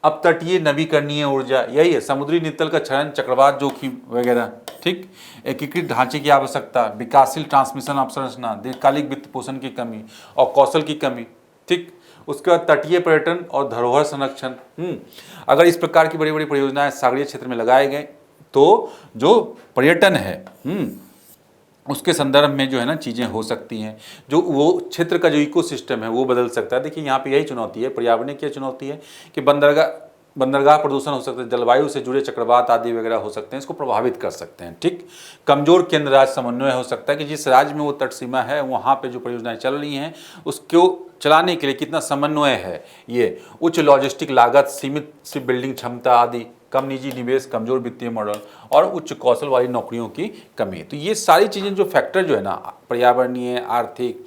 अब तटीय नवीकरणीय ऊर्जा, यही है, समुद्री नितल का क्षरण, चक्रवात जोखिम वगैरह, ठीक। एकीकृत ढांचे की आवश्यकता, विकासशील ट्रांसमिशन अवसंरचना, दीर्घकालिक वित्त पोषण की कमी और कौशल की कमी, ठीक। उसके बाद तटीय पर्यटन और धरोहर संरक्षण। अगर इस प्रकार की बड़ी बड़ी परियोजनाएं सागरीय क्षेत्र में लगाए गए तो जो पर्यटन है उसके संदर्भ में जो है ना चीज़ें हो सकती हैं, जो वो क्षेत्र का जो इकोसिस्टम है वो बदल सकता है। देखिए यहाँ पे यही चुनौती है, पर्यावरणीय क्या चुनौती है कि बंदरगाह प्रदूषण हो सकता है, जलवायु से जुड़े चक्रवात आदि वगैरह हो सकते हैं, इसको प्रभावित कर सकते हैं, ठीक। कमजोर केंद्र राज्य समन्वय हो सकता है कि जिस राज्य में वो तट सीमा है वहाँ पे जो परियोजनाएं चल रही हैं उसको चलाने के लिए कितना समन्वय है। ये उच्च लॉजिस्टिक लागत, सीमित शिप बिल्डिंग क्षमता आदि, कम निजी निवेश, कमजोर वित्तीय मॉडल और उच्च कौशल वाली नौकरियों की कमी। तो ये सारी चीज़ें जो फैक्टर जो है ना, पर्यावरणीय, आर्थिक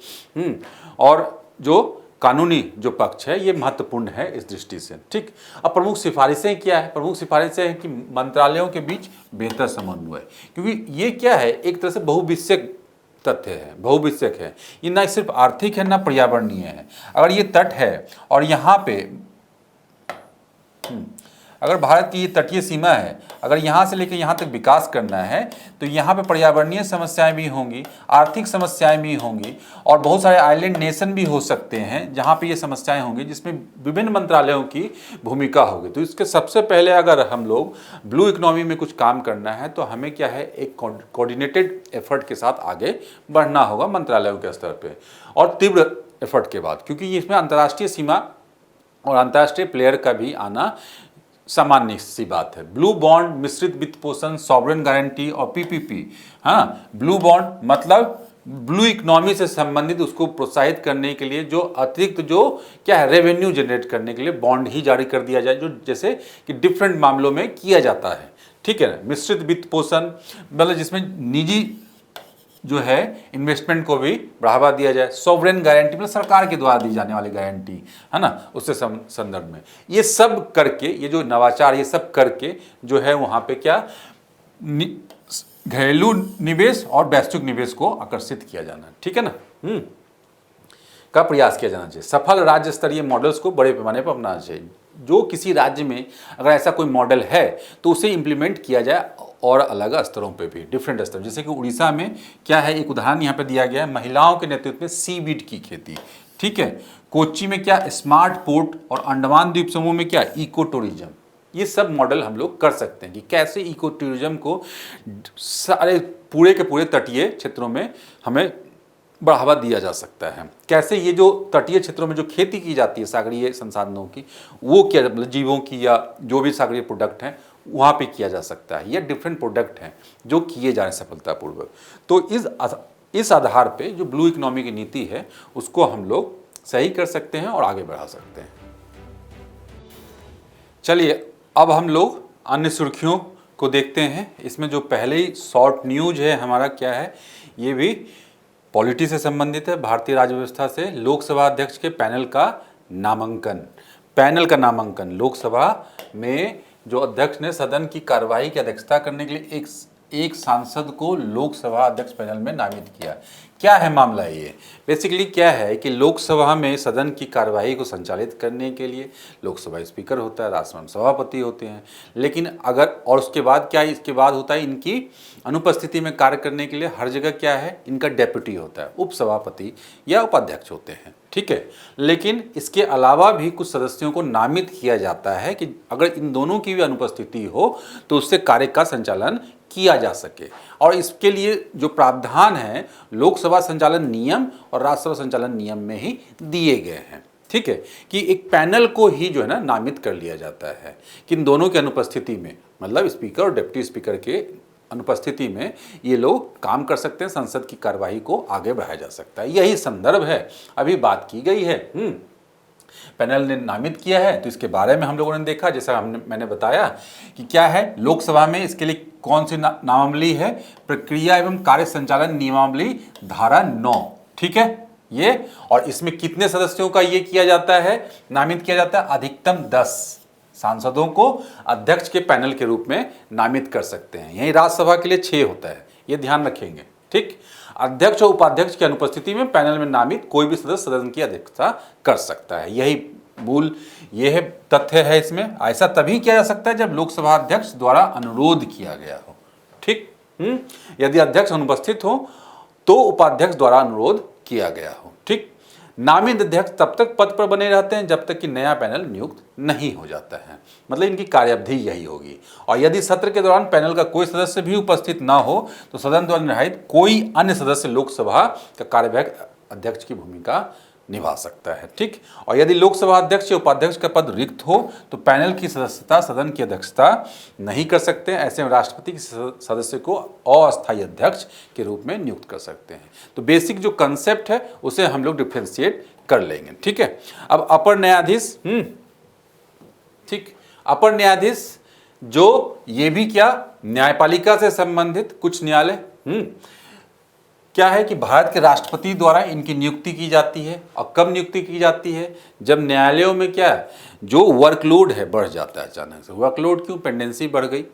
और जो कानूनी जो पक्ष है ये महत्वपूर्ण है इस दृष्टि से, ठीक। अब प्रमुख सिफारिशें क्या है, प्रमुख सिफारिशें हैं कि मंत्रालयों के बीच बेहतर समन्वय, क्योंकि ये क्या है, एक तरह से बहुविषयक तथ्य है, बहुविषयक है। ये ना सिर्फ आर्थिक है ना पर्यावरणीय है। अगर ये तट है और यहाँ पे अगर भारत की तटीय सीमा है, अगर यहाँ से लेकर यहाँ तक विकास करना है तो यहाँ पे पर्यावरणीय समस्याएं भी होंगी, आर्थिक समस्याएं भी होंगी और बहुत सारे आइलैंड नेशन भी हो सकते हैं जहाँ पे ये समस्याएं होंगी, जिसमें विभिन्न मंत्रालयों की भूमिका होगी। तो इसके सबसे पहले अगर हम लोग ब्लू इकोनॉमी में कुछ काम करना है तो हमें क्या है, एक कोऑर्डिनेटेड एफर्ट के साथ आगे बढ़ना होगा मंत्रालयों के स्तर पर और तीव्र एफर्ट के बाद, क्योंकि इसमें अंतर्राष्ट्रीय सीमा और अंतर्राष्ट्रीय प्लेयर का भी आना सामान्य सी बात है। ब्लू बॉन्ड, मिश्रित वित्त पोषण, सॉवरेन गारंटी और पीपीपी। हाँ, ब्लू बॉन्ड मतलब ब्लू इकोनॉमी से संबंधित उसको प्रोत्साहित करने के लिए जो अतिरिक्त जो क्या है, रेवेन्यू जनरेट करने के लिए बॉन्ड ही जारी कर दिया जाए, जो जैसे कि डिफरेंट मामलों में किया जाता है, ठीक है। मिश्रित वित्त पोषण मतलब जिसमें निजी जो है इन्वेस्टमेंट को भी बढ़ावा दिया जाए। सॉवरेन गारंटी मतलब सरकार के द्वारा दी जाने वाली गारंटी है ना, उससे संदर्भ में ये सब करके, ये जो नवाचार ये सब करके जो है वहाँ पे क्या घरेलू निवेश और वैश्विक निवेश को आकर्षित किया जाना, ठीक है ना, का प्रयास किया जाना चाहिए। सफल राज्य स्तरीय मॉडल्स को बड़े पैमाने पर अपनाना चाहिए। जो किसी राज्य में अगर ऐसा कोई मॉडल है तो उसे इम्प्लीमेंट किया जाए और अलग स्तरों पे भी, डिफरेंट स्तर, जैसे कि उड़ीसा में क्या है, एक उदाहरण यहाँ पे दिया गया है, महिलाओं के नेतृत्व में सीवीड की खेती, ठीक है। कोच्चि में क्या स्मार्ट पोर्ट और अंडमान द्वीप समूह में क्या इको टूरिज्म। ये सब मॉडल हम लोग कर सकते हैं कि कैसे इको टूरिज्म को सारे पूरे के पूरे तटीय क्षेत्रों में हमें बढ़ावा दिया जा सकता है। कैसे ये जो तटीय क्षेत्रों में जो खेती की जाती है सागरीय संसाधनों की, वो क्या मतलब जीवों की या जो भी सागरीय प्रोडक्ट हैं वहाँ पे किया जा सकता है। ये डिफरेंट प्रोडक्ट हैं जो किए जा रहे हैं सफलतापूर्वक। तो इस आधार पे जो ब्लू इकोनॉमी की नीति है उसको हम लोग सही कर सकते हैं और आगे बढ़ा सकते हैं। चलिए अब हम लोग अन्य सुर्खियों को देखते हैं। इसमें जो पहले ही शॉर्ट न्यूज है हमारा क्या है, ये भी पॉलिटी से संबंधित है। भारतीय राज्य व्यवस्था से लोकसभा अध्यक्ष के पैनल का नामांकन लोकसभा में जो अध्यक्ष ने सदन की कार्यवाही की अध्यक्षता करने के लिए एक सांसद को लोकसभा अध्यक्ष पैनल में नामित किया। क्या है मामला ये? बेसिकली क्या है कि लोकसभा में सदन की कार्यवाही को संचालित करने के लिए लोकसभा स्पीकर होता है, राज्यसभा में सभापति होते हैं, लेकिन अगर और उसके बाद क्या है, इसके बाद होता है इनकी अनुपस्थिति में कार्य करने के लिए हर जगह क्या है, इनका डेप्यूटी होता है, उपसभापति या उपाध्यक्ष होते हैं, ठीक है। लेकिन इसके अलावा भी कुछ सदस्यों को नामित किया जाता है कि अगर इन दोनों की भी अनुपस्थिति हो तो उससे कार्य का संचालन किया जा सके, और इसके लिए जो प्रावधान है लोकसभा संचालन नियम और राज्यसभा संचालन नियम में ही दिए गए हैं, ठीक है, कि एक पैनल को ही जो है ना नामित कर लिया जाता है कि इन दोनों की अनुपस्थिति में, मतलब स्पीकर और डिप्टी स्पीकर के अनुपस्थिति में ये लोग काम कर सकते हैं, संसद की कार्यवाही को आगे बढ़ाया जा सकता है। यही संदर्भ है, अभी बात की गई है। पैनल ने नामित किया है तो इसके बारे में हम लोगों ने देखा, जैसा मैंने बताया कि क्या है लोकसभा में इसके लिए कौन सी नामावली है, प्रक्रिया एवं कार्य संचालन नियमावली धारा 9, ठीक है ये। और इसमें कितने सदस्यों का ये किया जाता है, नामित किया जाता है, अधिकतम 10 सांसदों को अध्यक्ष के पैनल के रूप में नामित कर सकते हैं। यही राज्यसभा के लिए 6 होता है, ये ध्यान रखेंगे, ठीक। अध्यक्ष और उपाध्यक्ष की अनुपस्थिति में पैनल में नामित कोई भी सदस्य सदन की अध्यक्षता कर सकता है। यही मूल यह तथ्य है इसमें। ऐसा तभी किया जा सकता है जब लोकसभा अध्यक्ष द्वारा अनुरोध किया गया हो, ठीक। यदि अध्यक्ष अनुपस्थित हो तो उपाध्यक्ष द्वारा अनुरोध किया गया हो, ठीक। नामित अध्यक्ष तब तक पद पर बने रहते हैं जब तक कि नया पैनल नियुक्त नहीं हो जाता है, मतलब इनकी कार्यावधि यही होगी। और यदि सत्र के दौरान पैनल का कोई सदस्य भी उपस्थित ना हो तो सदन द्वारा निर्धारित कोई अन्य सदस्य लोकसभा का कार्यवाहक अध्यक्ष की भूमिका निभा सकता है, ठीक। और यदि लोकसभा अध्यक्ष या उपाध्यक्ष का पद रिक्त हो तो पैनल की सदस्यता सदन की अध्यक्षता नहीं कर सकते। ऐसे में राष्ट्रपति के सदस्य को अस्थायी अध्यक्ष के रूप में नियुक्त कर सकते हैं। तो बेसिक जो कंसेप्ट है उसे हम लोग डिफ्रेंशिएट कर लेंगे, ठीक है। अब अपर न्यायाधीश, ठीक, अपर न्यायाधीश जो ये भी क्या न्यायपालिका से संबंधित कुछ न्यायालय क्या है कि भारत के राष्ट्रपति द्वारा इनकी नियुक्ति की जाती है। और कब नियुक्ति की जाती है, जब न्यायालयों में क्या है जो वर्कलोड है बढ़ जाता है अचानक से। वर्कलोड क्यों, पेंडेंसी बढ़ गई,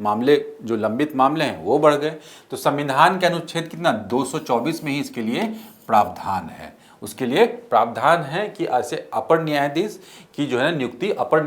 मामले जो लंबित मामले हैं वो बढ़ गए। तो संविधान के अनुच्छेद कितना 224 में ही इसके लिए प्रावधान है। उसके लिए प्रावधान है कि ऐसे अपर न्यायाधीश की जो है नियुक्ति अपर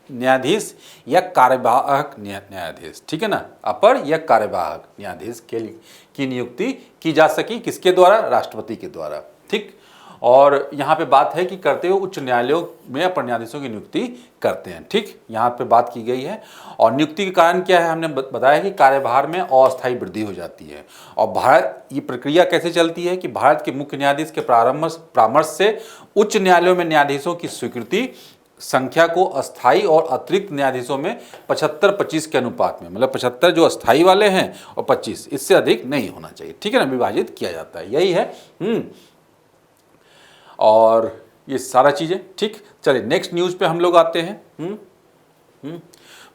न्यायाधीश या कार्यवाहक न्यायाधीश, ठीक है ना, अपर या कार्यवाहक न्यायाधीश के लिए की नियुक्ति की जा सकी, किसके द्वारा, राष्ट्रपति के द्वारा, ठीक। और यहाँ पे बात है कि करते हुए उच्च न्यायालयों में अपर न्यायाधीशों की नियुक्ति करते हैं, ठीक, यहाँ पे बात की गई है। और नियुक्ति के कारण क्या है, हमने बताया कि कार्यभार में अस्थायी वृद्धि हो जाती है। और भारत ये प्रक्रिया कैसे चलती है कि भारत के मुख्य न्यायाधीश के परामर्श से उच्च न्यायालयों में न्यायाधीशों की स्वीकृति संख्या को अस्थाई और अतिरिक्त न्यायाधीशों में 75-25 के अनुपात में, मतलब 75 जो अस्थाई वाले हैं और 25, इससे अधिक नहीं होना चाहिए, ठीक है ना, विभाजित किया जाता है, यही है। और ये सारा चीजें, ठीक। चलिए नेक्स्ट न्यूज पे हम लोग आते हैं।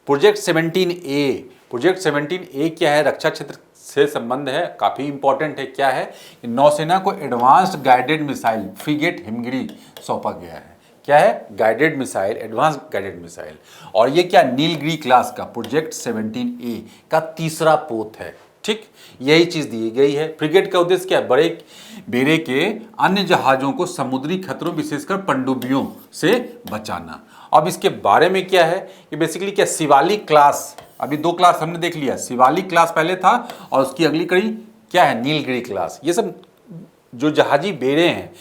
प्रोजेक्ट 17A, प्रोजेक्ट 17A क्या है, रक्षा क्षेत्र से संबंध है, काफी इंपॉर्टेंट है। क्या है, नौसेना को advanced guided missile frigate Himgiri सौंपा गया है। क्या है, guided missile, advance guided missile. और ये क्या, नीलगिरी क्लास का प्रोजेक्ट 17A का तीसरा पोत है, ठीक, यही चीज दी गई है। फ्रिगेट का उद्देश्य क्या है, बड़े बेड़े के अन्य जहाजों को समुद्री खतरों विशेषकर पनडुब्बियों से बचाना। अब इसके बारे में क्या है कि बेसिकली क्या, शिवालिक क्लास, अभी 2 क्लास हमने देख लिया, शिवालिक क्लास पहले था और उसकी अगली कड़ी क्या है, नीलगिरी क्लास। ये सब जो जहाजी बेड़े हैं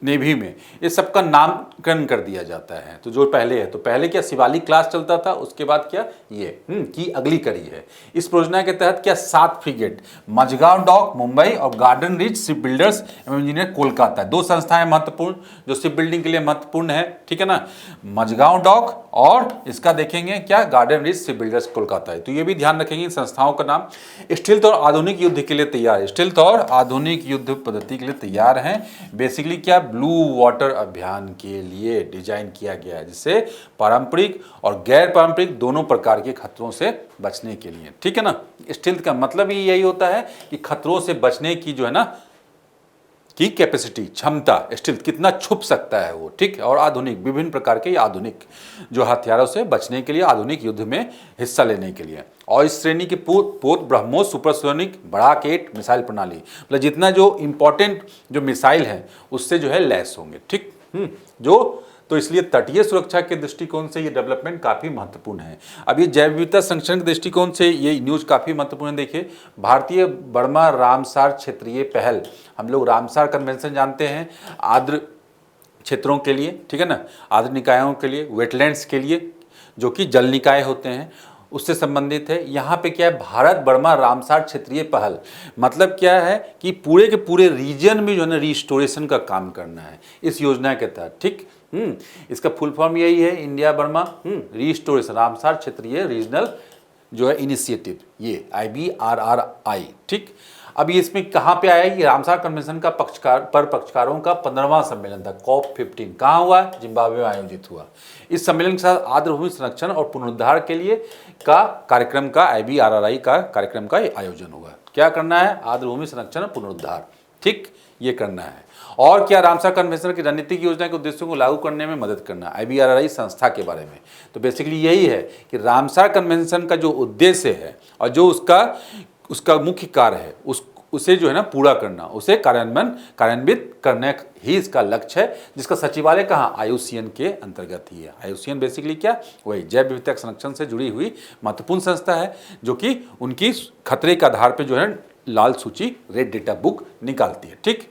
नेवी में, ये सबका नामकरण कर दिया जाता है। तो जो पहले है, तो पहले क्या शिवालिक क्लास चलता था, उसके बाद क्या ये की अगली कड़ी है। इस परियोजना के तहत क्या 7 फ्रिगेट मझगांव डॉक मुंबई और गार्डन रिच शिप बिल्डर्स एवं इंजीनियर कोलकाता, 2 संस्थाएं महत्वपूर्ण जो शिप बिल्डिंग के लिए महत्वपूर्ण है, ठीक है ना, मझगांव डॉक और इसका देखेंगे क्या, garden rich ship builders Kolkata है। तो ये भी ध्यान रखेंगे संस्थाओं का नाम। स्टील्थ और आधुनिक युद्ध के लिए तैयार, स्टील्थ और आधुनिक युद्ध पद्धति के लिए तैयार हैं। बेसिकली क्या, ब्लू वाटर अभियान के लिए डिजाइन किया गया है, जिससे पारंपरिक और गैर पारंपरिक दोनों प्रकार के खतरों से बचने के लिए, ठीक है ना। स्टील्थ का मतलब ही यही होता है कि खतरों से बचने की जो है ना की कैपेसिटी, क्षमता, स्टिल कितना छुप सकता है वो, ठीक। और आधुनिक विभिन्न प्रकार के आधुनिक जो हथियारों से बचने के लिए, आधुनिक युद्ध में हिस्सा लेने के लिए। और इस श्रेणी की पोत ब्रह्मोस सुपरसोनिक बड़ाक-8 मिसाइल प्रणाली, मतलब जितना जो इम्पोर्टेंट जो मिसाइल है उससे जो है लैस होंगे, ठीक। जो तो इसलिए तटीय सुरक्षा के दृष्टिकोण से ये डेवलपमेंट काफ़ी महत्वपूर्ण है। अब ये जैव विविधता संरक्षण के दृष्टिकोण से ये न्यूज़ काफ़ी महत्वपूर्ण है। देखिए, भारतीय बर्मा रामसार क्षेत्रीय पहल, हम लोग रामसार कन्वेंशन जानते हैं आर्द्र क्षेत्रों के लिए, ठीक है ना, आर्द्र निकायों के लिए, वेटलैंड्स के लिए, जो कि जल निकाय होते हैं, उससे संबंधित है। यहाँ पे क्या है, भारत बर्मा रामसार क्षेत्रीय पहल, मतलब क्या है कि पूरे के पूरे रीजन में जो है ना रिस्टोरेशन का काम करना है इस योजना के तहत, ठीक। इसका फुल फॉर्म यही है, इंडिया बर्मा रिस्टोरेशन रामसार क्षेत्रीय रीजनल जो है इनिशिएटिव, ये IBRRI, ठीक। अब ये इसमें कहाँ पे आया, ये रामसार कन्वेंशन का पक्षकारों का 15वां सम्मेलन था, COP15, कहाँ हुआ, जिम्बाब्वे में आयोजित हुआ। इस सम्मेलन के साथ आर्द्रभूमि संरक्षण और पुनरुद्धार के लिए का कार्यक्रम का IBRRI का कार्यक्रम का आयोजन हुआ। क्या करना है, आर्द्रभूमि संरक्षण और पुनरुद्धार, ठीक, ये करना है। और क्या, रामसार कन्वेंशन की रणनीतिक योजना के उद्देश्यों को लागू करने में मदद करना, IBRRI संस्था के बारे में। तो बेसिकली यही है कि रामसार कन्वेंशन का जो उद्देश्य है और जो उसका मुख्य कार्य है उसे जो है ना पूरा करना, उसे कार्यान्वित करने ही इसका लक्ष्य है, जिसका सचिवालय कहाँ, IUCN के अंतर्गत ही है। IUCN बेसिकली क्या, वही जैव विविधता संरक्षण से जुड़ी हुई महत्वपूर्ण संस्था है, जो कि उनकी खतरे के आधार पर जो है लाल सूची, रेड डेटा बुक निकालती है, ठीक।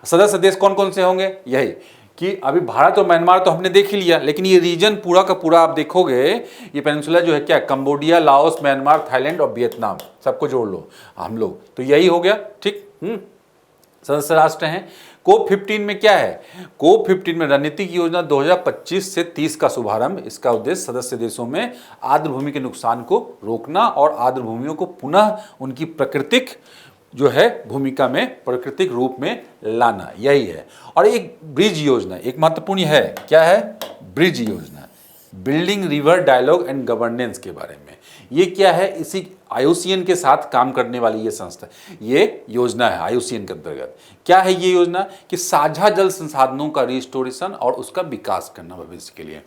सदस्य देश कौन कौन से होंगे, यही कि अभी भारत और म्यांमार तो हमने देख ही लिया, लेकिन ये रीजन पूरा का पूरा आप देखोगे, ये पेनिनसुला जो है क्या, कंबोडिया, लाओस, म्यांमार, थाईलैंड और वियतनाम, सबको जोड़ लो हम लोग, तो यही हो गया, ठीक। सदस्य राष्ट्र हैं। COP15 में क्या है, COP15 में रणनीतिक योजना 2025 से 30 का शुभारंभ। इसका उद्देश्य सदस्य देशों में आर्द्र भूमि के नुकसान को रोकना और आर्द्र भूमियों को पुनः उनकी प्राकृतिक जो है भूमिका में प्राकृतिक रूप में लाना, यही है। और एक ब्रिज योजना, एक महत्वपूर्ण है, क्या है, ब्रिज योजना, building river dialogue and governance के बारे में। ये क्या है, इसी IUCN के साथ काम करने वाली ये संस्था, ये योजना है IUCN के अंतर्गत। क्या है ये योजना, कि साझा जल संसाधनों का रिस्टोरेशन और उसका विकास करना भविष्य के लिए।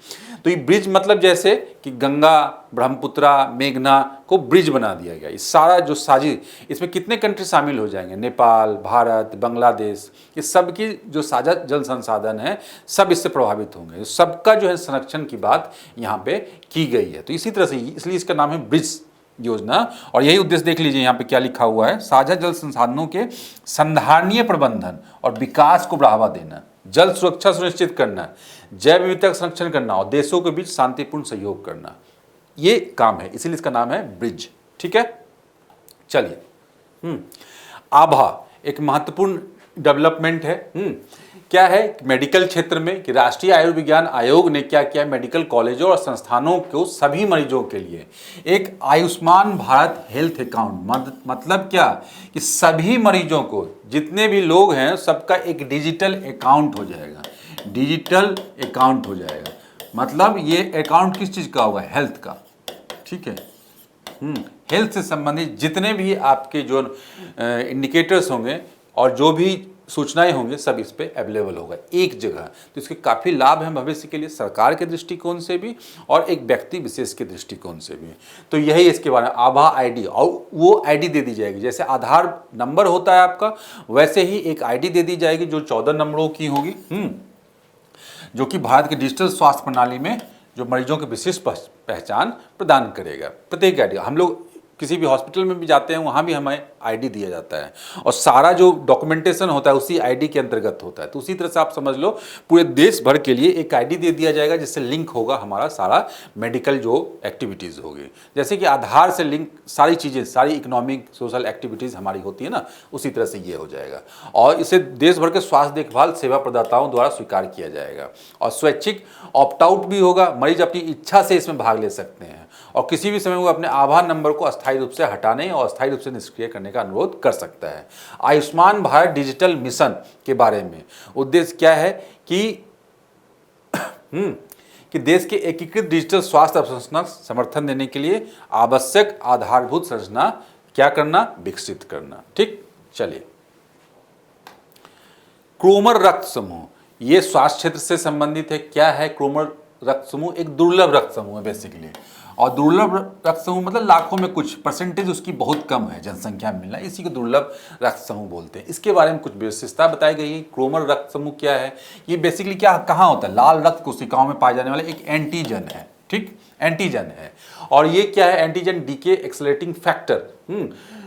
तो ये ब्रिज मतलब जैसे कि गंगा, ब्रह्मपुत्रा, मेघना को ब्रिज बना दिया गया। ये सारा जो साझी, इसमें कितने कंट्री शामिल हो जाएंगे, नेपाल, भारत, बांग्लादेश, ये सब की जो साझा जल संसाधन है सब इससे प्रभावित होंगे। सबका जो है संरक्षण की बात यहाँ पे की गई है। तो इसी तरह से, इसलिए इसका नाम है ब्रिज योजना। और यही उद्देश्य देख लीजिए यहाँ पे क्या लिखा हुआ है, साझा जल संसाधनों के संधारणीय प्रबंधन और विकास को बढ़ावा देना, जल सुरक्षा सुनिश्चित करना, जैव विविधता का संरक्षण करना और देशों के बीच शांतिपूर्ण सहयोग करना, ये काम है, इसीलिए इसका नाम है ब्रिज, ठीक है। चलिए, आभा एक महत्वपूर्ण डेवलपमेंट है। क्या है, मेडिकल क्षेत्र में कि राष्ट्रीय आयुर्विज्ञान आयोग ने क्या किया, मेडिकल कॉलेजों और संस्थानों को सभी मरीजों के लिए एक आयुष्मान भारत हेल्थ अकाउंट, मतलब क्या, कि सभी मरीजों को, जितने भी लोग हैं सबका एक डिजिटल अकाउंट हो जाएगा, डिजिटल अकाउंट हो जाएगा। मतलब ये अकाउंट किस चीज़ का होगा, हेल्थ का, ठीक है। हेल्थ से संबंधित जितने भी आपके जो इंडिकेटर्स होंगे और जो भी सूचनाएं होंगे सब इस पे अवेलेबल होगा एक जगह। तो इसके काफ़ी लाभ हैं भविष्य के लिए, सरकार के दृष्टिकोण से भी और एक व्यक्ति विशेष के दृष्टिकोण से भी। तो यही इसके बारे में, आभा आईडी, और वो आईडी दे दी जाएगी, जैसे आधार नंबर होता है आपका, वैसे ही एक आईडी दे दी जाएगी जो 14 नंबरों की होगी, जो कि भारत की डिजिटल स्वास्थ्य प्रणाली में जो मरीजों की विशिष्ट पहचान प्रदान करेगा। प्रत्येक आईडी, हम लोग किसी भी हॉस्पिटल में भी जाते हैं वहाँ भी हमें आईडी दिया जाता है और सारा जो डॉक्यूमेंटेशन होता है उसी आईडी के अंतर्गत होता है। तो उसी तरह से आप समझ लो पूरे देश भर के लिए एक आईडी दे दिया जाएगा जिससे लिंक होगा हमारा सारा मेडिकल जो एक्टिविटीज़ होगी। जैसे कि आधार से लिंक सारी चीज़ें, सारी इकोनॉमिक सोशल एक्टिविटीज़ हमारी होती है ना, उसी तरह से ये हो जाएगा। और इसे देश भर के स्वास्थ्य देखभाल सेवा प्रदाताओं द्वारा स्वीकार किया जाएगा और स्वैच्छिक ऑप्ट आउट भी होगा, मरीज अपनी इच्छा से इसमें भाग ले सकते हैं और किसी भी समय वो अपने आधार नंबर को अस्थायी रूप से हटाने और अस्थायी रूप से निष्क्रिय करने का अनुरोध कर सकता है। आयुष्मान भारत डिजिटल मिशन के बारे में उद्देश्य क्या है कि देश के एकीकृत डिजिटल स्वास्थ्य अवसंरचना समर्थन देने के लिए आवश्यक आधारभूत संरचना क्या करना, विकसित करना। ठीक, चलिए क्रोमर रक्त समूह, ये स्वास्थ्य क्षेत्र से संबंधित है। क्या है क्रोमर रक्त समूह? एक दुर्लभ रक्त समूह है बेसिकली। और दुर्लभ रक्त समूह मतलब लाखों में कुछ परसेंटेज उसकी बहुत कम है जनसंख्या में मिलना, इसी को दुर्लभ रक्त समूह बोलते हैं। इसके बारे में कुछ विशेषता बताई गई है। क्रोमर रक्त समूह क्या है? ये बेसिकली क्या कहाँ होता है? लाल रक्त कोशिकाओं में पाए जाने वाले एक एंटीजन है, ठीक, एंटीजन है। और ये क्या है? एंटीजन डीके एक्सेलरेटिंग फैक्टर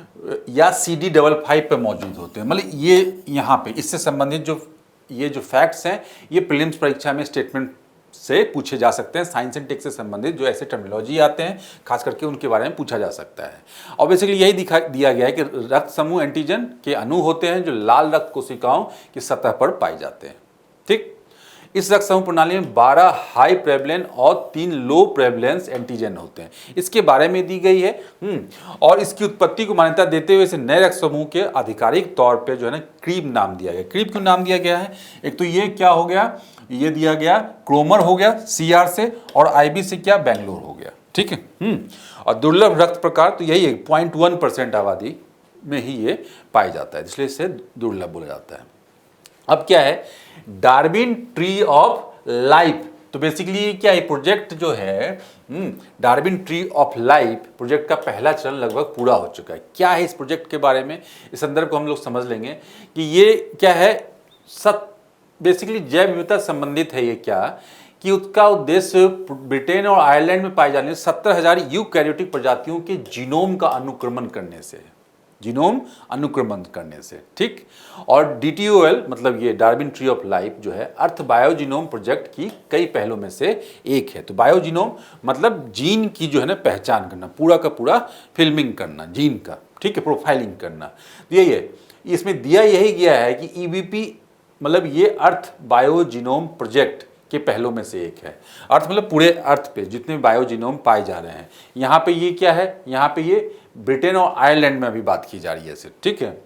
या CD55 पे मौजूद होते हैं। मतलब ये यहाँ पे इससे संबंधित जो फैक्ट्स हैं ये प्रीलिम्स परीक्षा में स्टेटमेंट से पूछे जा सकते हैं। साइंस एंड टेक से संबंधित जो ऐसे टर्मिनोलॉजी आते हैं खास करके उनके बारे में पूछा जा सकता है। और बेसिकली यही दिया गया है कि रक्त समूह एंटीजन के अणु होते हैं जो लाल रक्त कोशिकाओं की सतह पर पाए जाते हैं, ठीक। इस रक्त समूह प्रणाली में 12 हाई प्रेवलेंस और 3 लो प्रेवलेंस एंटीजन होते हैं, इसके बारे में दी गई है। और इसकी उत्पत्ति को मान्यता देते हुए इसे नए रक्त समूह के आधिकारिक तौर पे जो है ना क्रीब नाम दिया गया। क्रीब क्यों नाम दिया गया है? एक तो ये क्या हो गया, ये दिया गया क्रोमर हो गया CR से, और IB से क्या बेंगलोर हो गया, ठीक है। और दुर्लभ रक्त प्रकार तो यही है, 0.1% आबादी में ही ये पाया जाता है, इसलिए इसे दुर्लभ बोला जाता है। अब क्या है? Darwin tree of life. तो बेसिकली क्या है? प्रोजेक्ट जो है Darwin tree of life project का पहला चरण लगभग पूरा हो चुका है। क्या है इस प्रोजेक्ट के बारे में? इस संदर्भ को हम लोग समझ लेंगे कि ये क्या है, बेसिकली जैव विविधता संबंधित है। ये क्या कि उसका उद्देश्य ब्रिटेन और आयरलैंड में पाए जाने 17,000 यूकैरियोटिक प्रजातियों के जीनोम का अनुक्रमण करने से, जीनोम अनुक्रमण करने से, ठीक। और DTOL मतलब ये डार्विन ट्री ऑफ लाइफ जो है अर्थ बायोजीनोम प्रोजेक्ट की कई पहलों में से एक है। तो बायोजीनोम मतलब जीन की जो है ना पहचान करना, पूरा का पूरा फिल्मिंग करना जीन का, ठीक है, प्रोफाइलिंग करना, यही है। इसमें दिया यही गया है कि EBP मतलब ये अर्थ बायोजीनोम प्रोजेक्ट के पहलों में से एक है। अर्थ मतलब पूरे अर्थ पे जितने बायोजीनोम पाए जा रहे हैं। यहाँ पे ये क्या है? यहाँ पे ये ब्रिटेन और आयरलैंड में अभी बात की जा रही है सिर्फ, ठीक है।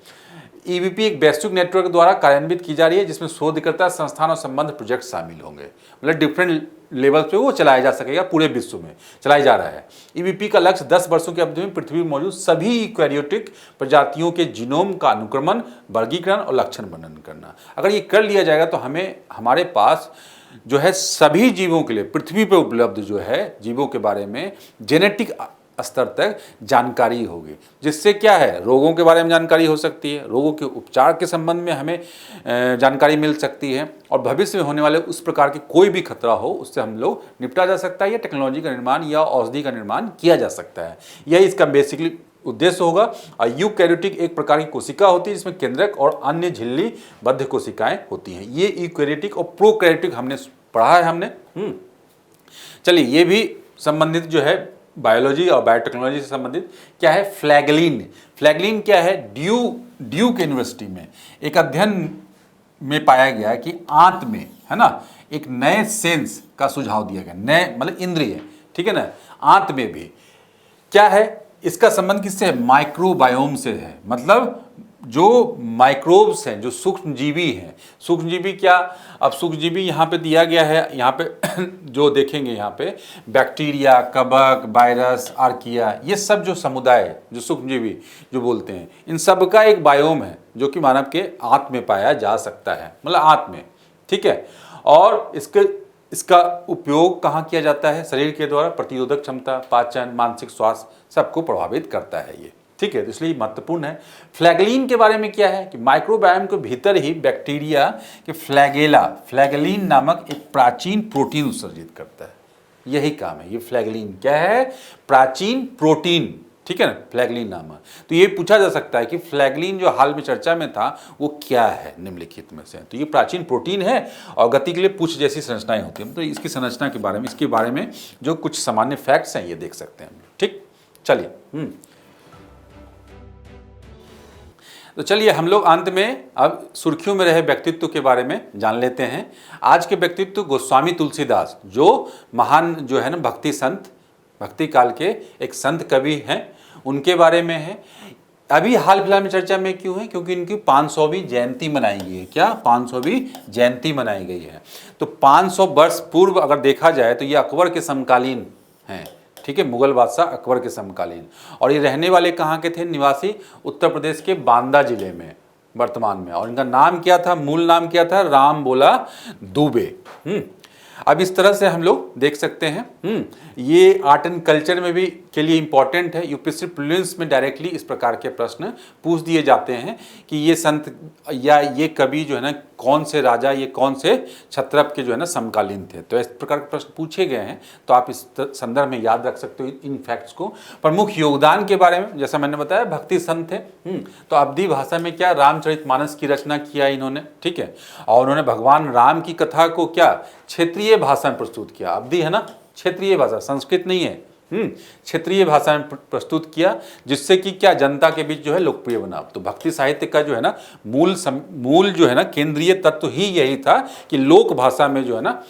EBP एक वैश्विक नेटवर्क द्वारा कार्यान्वित की जा रही है जिसमें शोधकर्ता, संस्थान और संबंध प्रोजेक्ट शामिल होंगे। मतलब डिफरेंट लेवल पे वो चलाया जा सकेगा, पूरे विश्व में चलाया जा रहा है। EBP का लक्ष्य 10 वर्षों की अवधि में पृथ्वी में मौजूद सभी यूकैरियोटिक प्रजातियों के जीनोम का अनुक्रमण, वर्गीकरण और लक्षण वर्णन करना। अगर ये कर लिया जाएगा तो हमारे पास जो है सभी जीवों के लिए पृथ्वी पर उपलब्ध जो है जीवों के बारे में जेनेटिक स्तर तक जानकारी होगी, जिससे क्या है रोगों के बारे में जानकारी हो सकती है, रोगों के उपचार के संबंध में हमें जानकारी मिल सकती है, और भविष्य में होने वाले उस प्रकार के कोई भी खतरा हो उससे हम लोग निपटा जा सकता है, या टेक्नोलॉजी का निर्माण या औषधि का निर्माण किया जा सकता है। यही इसका बेसिकली उद्देश्य होगा। और यूकैरियोटिक एक प्रकार की कोशिका होती है जिसमें केंद्रक और अन्य झिल्ली बद्ध कोशिकाएं होती हैं। ये यूकैरियोटिक और प्रोकैरियोटिक हमने पढ़ा है हमने। चलिए ये भी संबंधित जो है बायोलॉजी और बायोटेक्नोलॉजी से संबंधित क्या है, फ्लैगलिन। फ्लैगलिन क्या है? ड्यूक यूनिवर्सिटी में एक अध्ययन में पाया गया कि आंत में है ना एक नए सेंस का सुझाव दिया गया, नए मतलब इंद्रिय, ठीक है ना। आंत में भी क्या है, इसका संबंध किससे है? माइक्रोबायोम से है। मतलब जो माइक्रोब्स हैं, जो सूक्ष्मजीवी हैं, सूक्ष्मजीवी क्या, अब सूक्ष्मजीवी यहाँ पे दिया गया है, यहाँ पे जो देखेंगे यहाँ पे बैक्टीरिया, कवक, वायरस, आर्किया, ये सब जो समुदाय जो सूक्ष्मजीवी जो बोलते हैं, इन सब का एक बायोम है जो कि मानव के आंत में पाया जा सकता है, मतलब आंत में, ठीक है। और इसका उपयोग कहाँ किया जाता है? शरीर के द्वारा प्रतिरोधक क्षमता, पाचन, मानसिक स्वास्थ्य सबको प्रभावित करता है ये, ठीक है। तो इसलिए महत्वपूर्ण है। फ्लैगलिन के बारे में क्या है कि माइक्रोबायोम के भीतर ही बैक्टीरिया के फ्लैगलिन नामक एक प्राचीन प्रोटीन उत्सर्जित करता है, यही काम है। ये फ्लैगलिन क्या है? प्राचीन प्रोटीन, ठीक है ना, फ्लैगलिन नामक। तो ये पूछा जा सकता है कि फ्लैगलिन जो हाल में चर्चा में था वो क्या है निम्नलिखित में से? तो ये प्राचीन प्रोटीन है और गति के लिए पूछ जैसी संरचनाएं होती हैं। तो इसकी संरचना के बारे में, इसके बारे में जो कुछ सामान्य फैक्ट्स हैं ये देख सकते हैं, ठीक। चलिए तो चलिए हम लोग अंत में अब सुर्खियों में रहे व्यक्तित्व के बारे में जान लेते हैं। आज के व्यक्तित्व गोस्वामी तुलसीदास, जो महान जो है ना भक्ति संत, भक्ति काल के एक संत कवि हैं, उनके बारे में है। अभी हाल फिलहाल में चर्चा में क्यों है? क्योंकि इनकी 500वीं जयंती मनाई गई है। क्या? 500वीं जयंती मनाई गई है। तो 500 वर्ष पूर्व अगर देखा जाए तो ये अकबर के समकालीन हैं, ठीक है, मुगल बादशाह अकबर के समकालीन। और ये रहने वाले कहाँ के थे? निवासी उत्तर प्रदेश के बांदा जिले में, वर्तमान में। और इनका नाम क्या था, मूल नाम क्या था, राम बोला दुबे। अब इस तरह से हम लोग देख सकते हैं। ये आर्ट एंड कल्चर में भी के लिए इंपॉर्टेंट है। यूपीएससी प्रीलिम्स में डायरेक्टली इस प्रकार के प्रश्न पूछ दिए जाते हैं कि ये संत या ये कवि जो है ना, कौन से राजा, ये कौन से क्षत्रप के जो है ना समकालीन थे। तो इस प्रकार के प्रश्न पूछे गए हैं, तो आप इस संदर्भ में याद रख सकते हो इन फैक्ट्स को। प्रमुख योगदान के बारे में जैसा मैंने बताया, भक्ति संत थे। तो अवधी भाषा में क्या, रामचरितमानस की रचना किया इन्होंने, ठीक है। और उन्होंने भगवान राम की कथा को क्या, क्षेत्रीय भाषा में प्रस्तुत किया। अवधी है ना क्षेत्रीय भाषा, संस्कृत नहीं है, क्षेत्रीय भाषा में प्रस्तुत किया, जिससे कि क्या, जनता के बीच जो है लोकप्रिय बना। तो भक्ति साहित्य का जो है ना मूल जो है ना केंद्रीय तत्व ही यही था कि लोक भाषा में जो है ना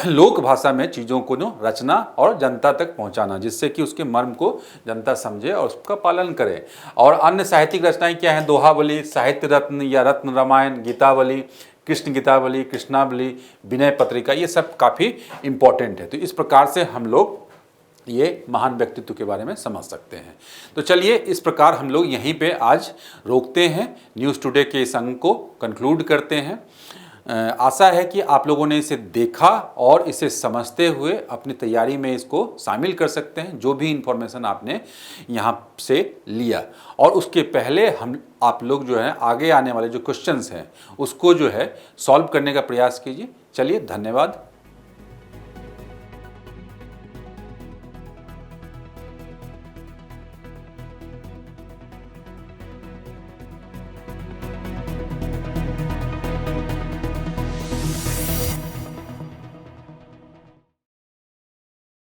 लोक भाषा में चीज़ों को जो रचना और जनता तक पहुंचाना, जिससे कि उसके मर्म को जनता समझे और उसका पालन करे। और अन्य साहित्यिक रचनाएं क्या हैं, दोहावली, साहित्य रत्न या रत्न रामायण, गीतावली, कृष्ण गीतावली, कृष्णावली, विनय पत्रिका, ये सब काफ़ी इम्पॉर्टेंट है। तो इस प्रकार से हम लोग ये महान व्यक्तित्व के बारे में समझ सकते हैं। तो चलिए इस प्रकार हम लोग यहीं पे आज रोकते हैं, न्यूज़ टुडे के इस अंक को कंक्लूड करते हैं। आशा है कि आप लोगों ने इसे देखा और इसे समझते हुए अपनी तैयारी में इसको शामिल कर सकते हैं, जो भी इन्फॉर्मेशन आपने यहाँ से लिया। और उसके पहले आप लोग जो है आगे आने वाले जो क्वेश्चंस हैं उसको जो है सॉल्व करने का प्रयास कीजिए। चलिए धन्यवाद।